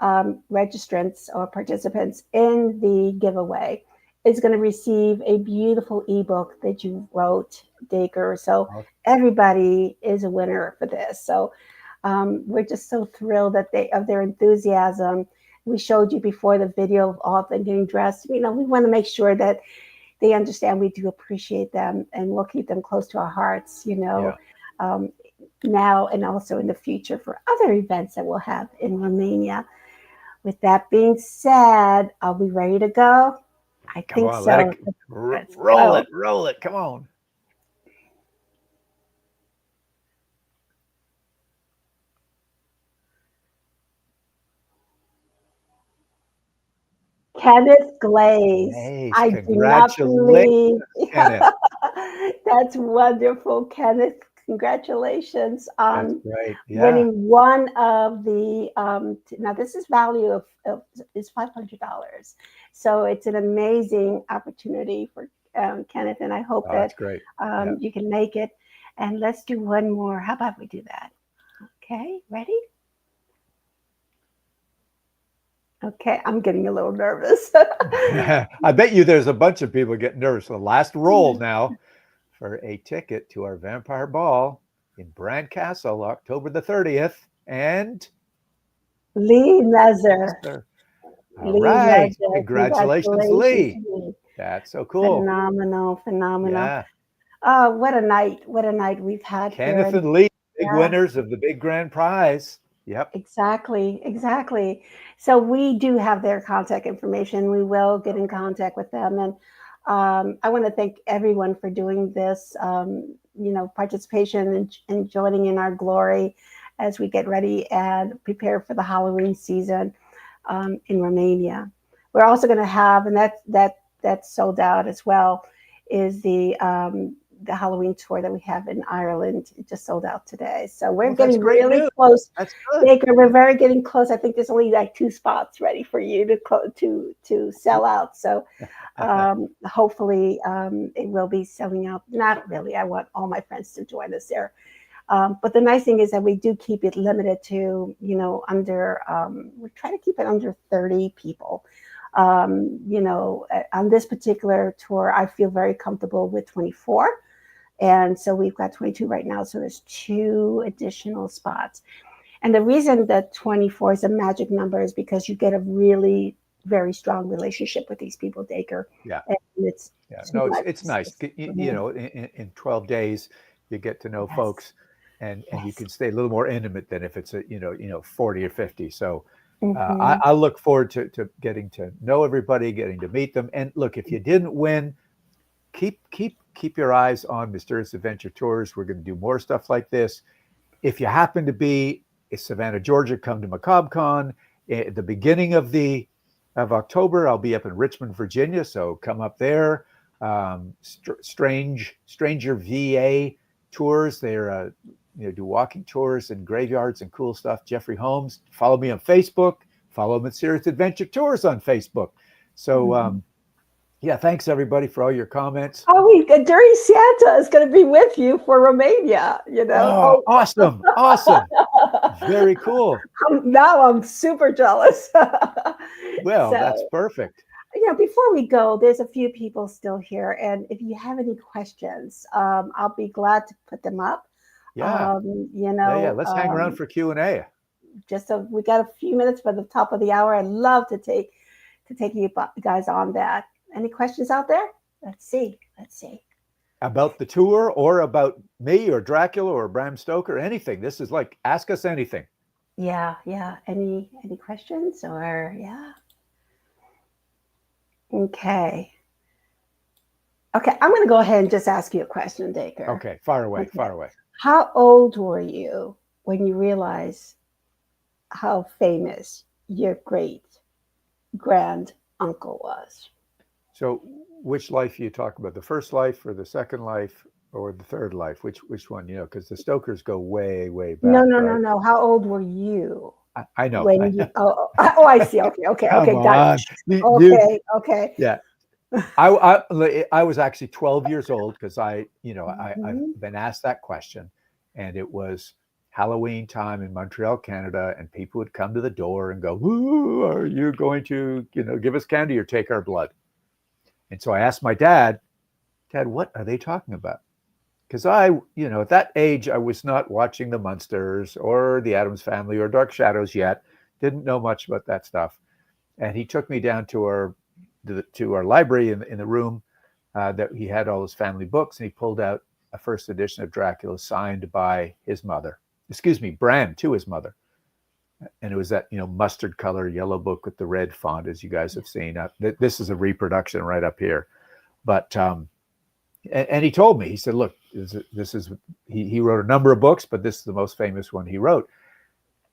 registrants or participants in the giveaway is going to receive a beautiful ebook that you wrote, Dacre. So everybody is a winner for this. So we're just so thrilled of their enthusiasm. We showed you before the video of all of them getting dressed. We want to make sure that they understand we do appreciate them, and we'll keep them close to our hearts, now and also in the future for other events that we'll have in Romania. With that being said, are we ready to go? I Come think on, so. let it Let's roll go. it, roll it. Come on. Kenneth Glaze. Nice. I do not believe. Congratulations, Kenneth. That's wonderful, Kenneth. Congratulations That's on great. Yeah. winning one of the. Now this is value of is $500, so it's an amazing opportunity for Kenneth, and I hope That's that great. you can make it. And let's do one more. How about we do that? Okay, ready? Okay, I'm getting a little nervous. I bet you there's a bunch of people getting nervous. The last roll now for a ticket to our Vampire Ball in Bran Castle, October the 30th. And Lee Nezzer. All right. Nezzer. Congratulations, Lee. That's so cool. Phenomenal. Yeah. Oh, what a night. What a night we've had Kenneth here. and Lee, big winners of the big grand prize. Yep. Exactly. So we do have their contact information. We will get in contact with them. And I want to thank everyone for doing this, participation and joining in our glory as we get ready and prepare for the Halloween season in Romania. We're also going to have, and that's sold out as well, is the Halloween tour that we have in Ireland. It just sold out today. So we're getting really close. That's good. Baker, we're getting close. I think there's only like 2 spots ready for you to sell out. So hopefully it will be selling out. Not really. I want all my friends to join us there. But the nice thing is that we do keep it limited to, under, we try to keep it under 30 people. On this particular tour, I feel very comfortable with 24. And so we've got 22 right now. So there's 2 additional spots. And the reason that 24 is a magic number is because you get a really very strong relationship with these people, Dacre. Yeah. And it's nice. In 12 days, you get to know folks and you can stay a little more intimate than if it's 40 or 50. So I look forward to getting to know everybody, getting to meet them. And look, if you didn't win, keep your eyes on Mysterious Adventure Tours. We're going to do more stuff like this. If you happen to be in Savannah, Georgia, come to MacabreCon at the beginning of October. I'll be up in Richmond, Virginia, so come up there. Stranger VA tours. They're do walking tours and graveyards and cool stuff. Jeffrey Holmes. Follow me on Facebook. Follow Mysterious Adventure Tours on Facebook. So. Yeah, thanks everybody for all your comments. Oh, Dirty Santa is going to be with you for Romania, Oh, awesome. Very cool. Now I'm super jealous. Well, that's perfect. Before we go, there's a few people still here. And if you have any questions, I'll be glad to put them up. Yeah. Let's hang around for Q&A. We got a few minutes for the top of the hour. I'd love to take you guys on that. Any questions out there? Let's see. About the tour or about me or Dracula or Bram Stoker, anything. This is like, ask us anything. Yeah. Any questions or yeah? Okay. I'm going to go ahead and just ask you a question, Dacre. Okay, far away. How old were you when you realized how famous your great grand uncle was? So which life are you talking about? The first life or the second life or the third life? Which one? Because the Stokers go way, way back. No. How old were you? I know. When you, I see. Okay. Got it. Okay. Yeah. I was actually 12 years old because I've been asked that question, and it was Halloween time in Montreal, Canada, and people would come to the door and go, "Ooh, are you going to, give us candy or take our blood?" And so I asked my dad, what are they talking about? Because at that age, I was not watching the Munsters or the Addams Family or Dark Shadows yet. Didn't know much about that stuff. And he took me down to our library in the room that he had all his family books, and he pulled out a first edition of Dracula signed by his mother. Excuse me, Bran to his mother. And it was that, mustard color yellow book with the red font, as you guys have seen. This is a reproduction right up here. But and he told me, he said, look, he wrote a number of books, but this is the most famous one he wrote.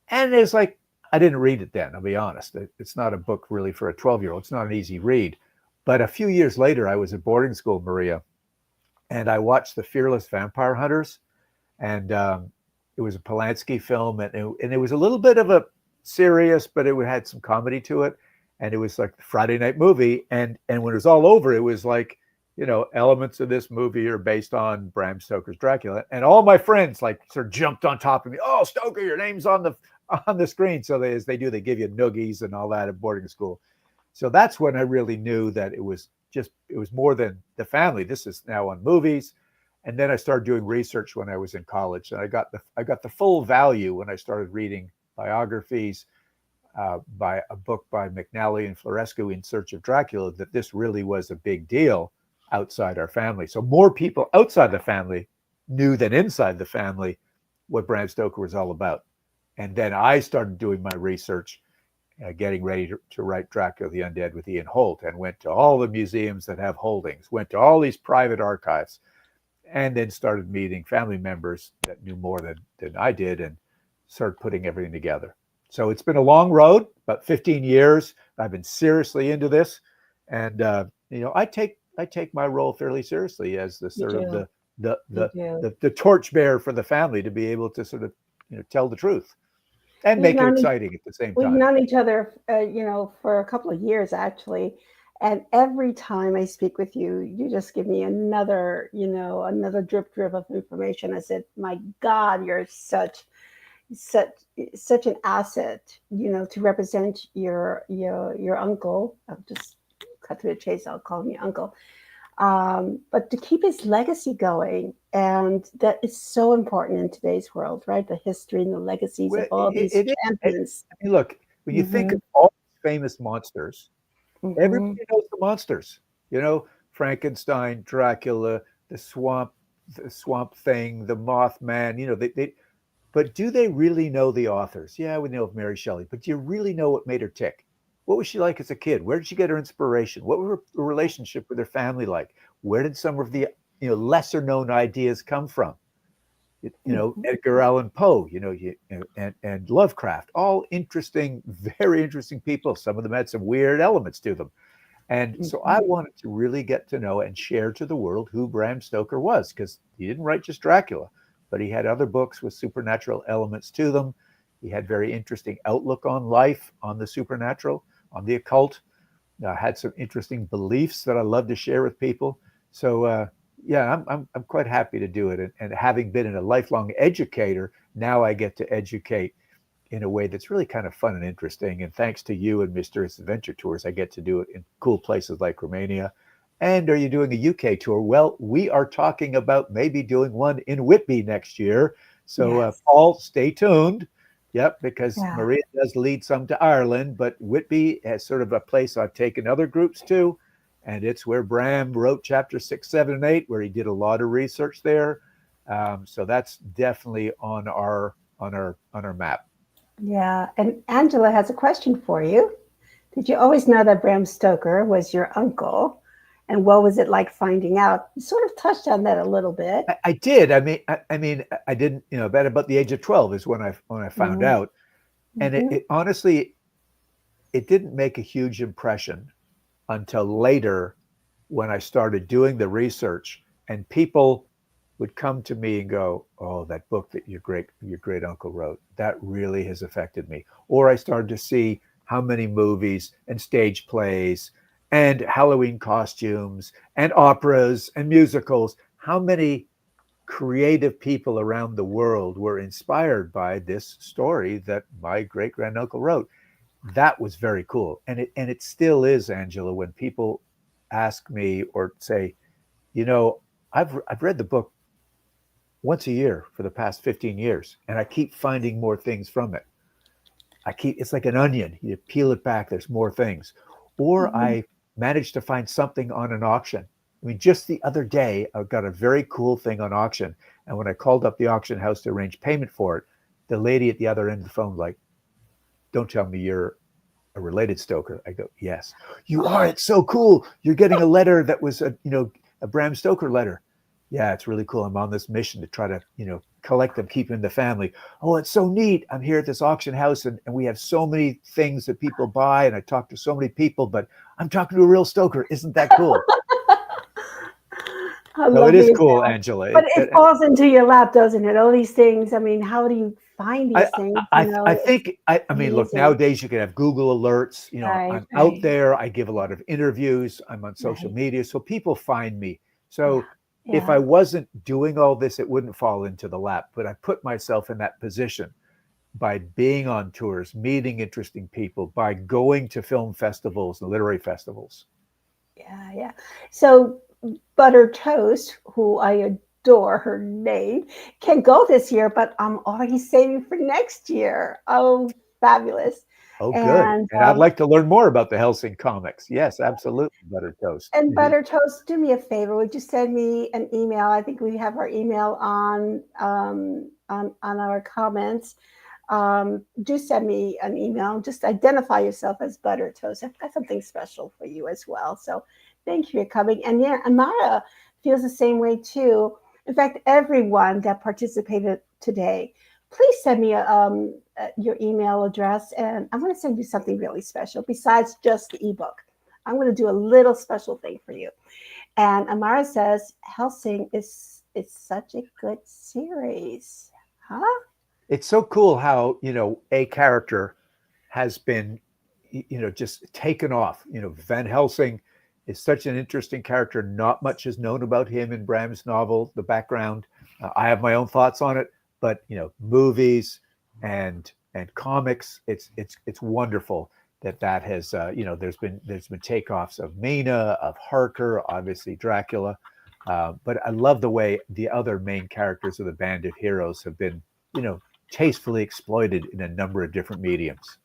And it's like, I didn't read it then, I'll be honest. It's not a book really for a 12-year-old. It's not an easy read. But a few years later, I was at boarding school, Maria, and I watched The Fearless Vampire Hunters. And it was a Polanski film, and it was a little bit of a serious, but it had some comedy to it. And it was like the Friday night movie. And when it was all over, it was like, elements of this movie are based on Bram Stoker's Dracula. And all my friends like sort of jumped on top of me. Oh, Stoker, your name's on the screen. So as they do, they give you noogies and all that at boarding school. So that's when I really knew that it was more than the family. This is now on movies. And then I started doing research when I was in college, and I got the full value when I started reading biographies, by a book by McNally and Florescu, In Search of Dracula, that this really was a big deal outside our family. So more people outside the family knew than inside the family what Bram Stoker was all about. And then I started doing my research, getting ready to write Dracula the Undead with Ian Holt, and went to all the museums that have holdings, went to all these private archives, and then started meeting family members that knew more than I did, and started putting everything together. So it's been a long road, about 15 years. I've been seriously into this. And, I take my role fairly seriously as the sort of the torchbearer for the family, to be able to sort of, tell the truth and make it exciting at the same time. We've known each other, for a couple of years, actually. And every time I speak with you, you just give me another drip of information. I said, my God, you're such an asset, to represent your uncle. I'll just cut to the chase. I'll call him your uncle. But to keep his legacy going, and that is so important in today's world, right? The history and the legacies of all these champions. Look, when you think of all famous monsters, everybody knows the monsters. Frankenstein, Dracula, the swamp thing, the Mothman. But do they really know the authors? Yeah, we know of Mary Shelley, but do you really know what made her tick? What was she like as a kid? Where did she get her inspiration? What were her relationship with her family like? Where did some of the lesser known ideas come from? Edgar Allan Poe, and Lovecraft, all interesting, very interesting people. Some of them had some weird elements to them. And so I wanted to really get to know and share to the world who Bram Stoker was, because he didn't write just Dracula, but he had other books with supernatural elements to them. He had very interesting outlook on life, on the supernatural, on the occult. Had some interesting beliefs that I love to share with people. So I'm quite happy to do it. And having been a lifelong educator, now I get to educate in a way that's really kind of fun and interesting. And thanks to you and Mysterious Adventure Tours, I get to do it in cool places like Romania. And are you doing a UK tour? Well, we are talking about maybe doing one in Whitby next year. So Paul, stay tuned. Yep, because Maria does lead some to Ireland, but Whitby is sort of a place I've taken other groups to. And it's where Bram wrote chapter 6, 7, and 8, where he did a lot of research there. So that's definitely on our map. Yeah, and Angela has a question for you. Did you always know that Bram Stoker was your uncle? And what was it like finding out? You sort of touched on that a little bit. I did. I mean, I didn't. About the age of 12 is when I found out, and it honestly, it didn't make a huge impression until later, when I started doing the research, and people would come to me and go, "Oh, that book that your great uncle wrote, that really has affected me." Or I started to see how many movies and stage plays and Halloween costumes and operas and musicals, how many creative people around the world were inspired by this story that my great granduncle wrote. That was very cool. And it still is, Angela, when people ask me or say, I've read the book once a year for the past 15 years, and I keep finding more things from it. It's like an onion. You peel it back, there's more things. Or I managed to find something on an auction I mean, just the other day, I got a very cool thing on auction. And when I called up the auction house to arrange payment for it, the lady at the other end of the phone, like, don't tell me you're a related Stoker. I go, yes, you are. It's so cool. You're getting a letter that was a Bram Stoker letter. Yeah, it's really cool. I'm on this mission to try to, collect them, keep them in the family. Oh, it's so neat. I'm here at this auction house and we have so many things that people buy. And I talk to so many people, but I'm talking to a real Stoker. Isn't that cool? So it is cool, Angela. But it falls into your lap, doesn't it? All these things. I mean, how do you find these things? I think, look, nowadays you can have Google alerts. I'm out there. I give a lot of interviews. I'm on social media. So people find me. So if I wasn't doing all this, it wouldn't fall into the lap. But I put myself in that position by being on tours, meeting interesting people, by going to film festivals and literary festivals. Yeah. So Butter Toast, who I adore her name, can go this year, but I'm already saving for next year. Oh, fabulous. Oh, good. And I'd like to learn more about the Helsing comics. Yes, absolutely, Butter Toast. And Butter Toast, do me a favor. Would you send me an email? I think we have our email on our comments. Do send me an email. Just identify yourself as Butter Toast. I've got something special for you as well. So thank you for coming. And yeah, Amara feels the same way too. In fact, everyone that participated today, please send me your email address, and I'm going to send you something really special besides just the ebook. I'm going to do a little special thing for you. And Amara says, Helsing is such a good series. Huh? It's so cool how, a character has been, just taken off. Van Helsing is such an interesting character. Not much is known about him in Bram's novel, the background. I have my own thoughts on it, but, movies and comics, it's wonderful that has, there's been takeoffs of Mina, of Harker, obviously Dracula. But I love the way the other main characters of the band of heroes have been, tastefully exploited in a number of different mediums.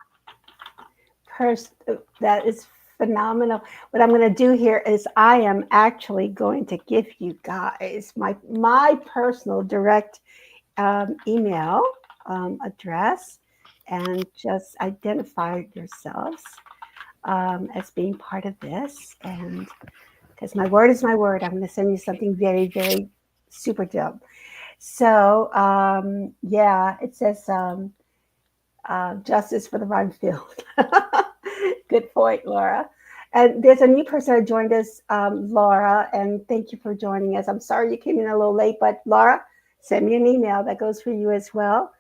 That is phenomenal. What I'm going to do here is I am actually going to give you guys my personal direct email address, and just identify yourselves as being part of this. And because my word is my word, I'm going to send you something very, very super dope. So, it says justice for the rhyme field. Good point, Laura. And there's a new person that joined us, Laura, and thank you for joining us. I'm sorry you came in a little late, but Laura, send me an email. That goes for you as well.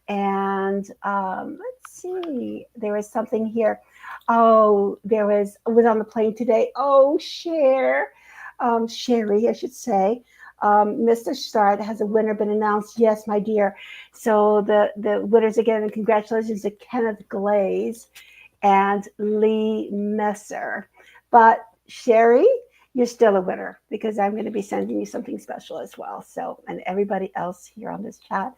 And let's see, there was something here. Oh, was on the plane today. Oh, Sherry, I should say. Mr. Start, has a winner been announced? Yes, my dear. So the winners again, and congratulations to Kenneth Glaze and Lee Messer. But Sherry, you're still a winner because I'm going to be sending you something special as well. So, and everybody else here on this chat.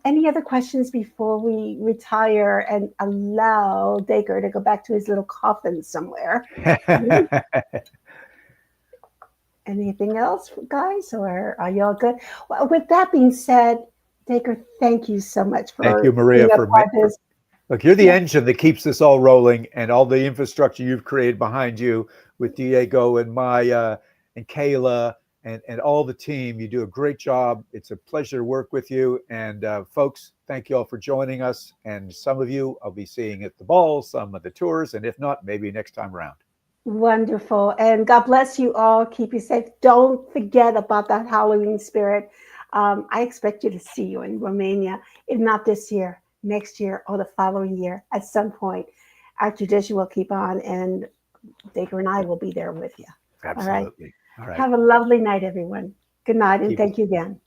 Any other questions before we retire and allow Dacre to go back to his little coffin somewhere? Anything else, guys, or are you all good? Well, with that being said, Dacre, thank you so much for. Thank you, Maria, Look, you're the engine that keeps this all rolling, and all the infrastructure you've created behind you with Diego and Maya and Kayla and all the team. You do a great job. It's a pleasure to work with you. And folks, thank you all for joining us. And some of you I'll be seeing at the ball, some of the tours, and if not, maybe next time around. Wonderful. And God bless you all. Keep you safe. Don't forget about that Halloween spirit. I expect you to see you in Romania, if not this year, next year, or the following year. At some point, our tradition will keep on, and Dacre and I will be there with you. Absolutely. All right. Have a lovely night, everyone. Good night, and thank you again.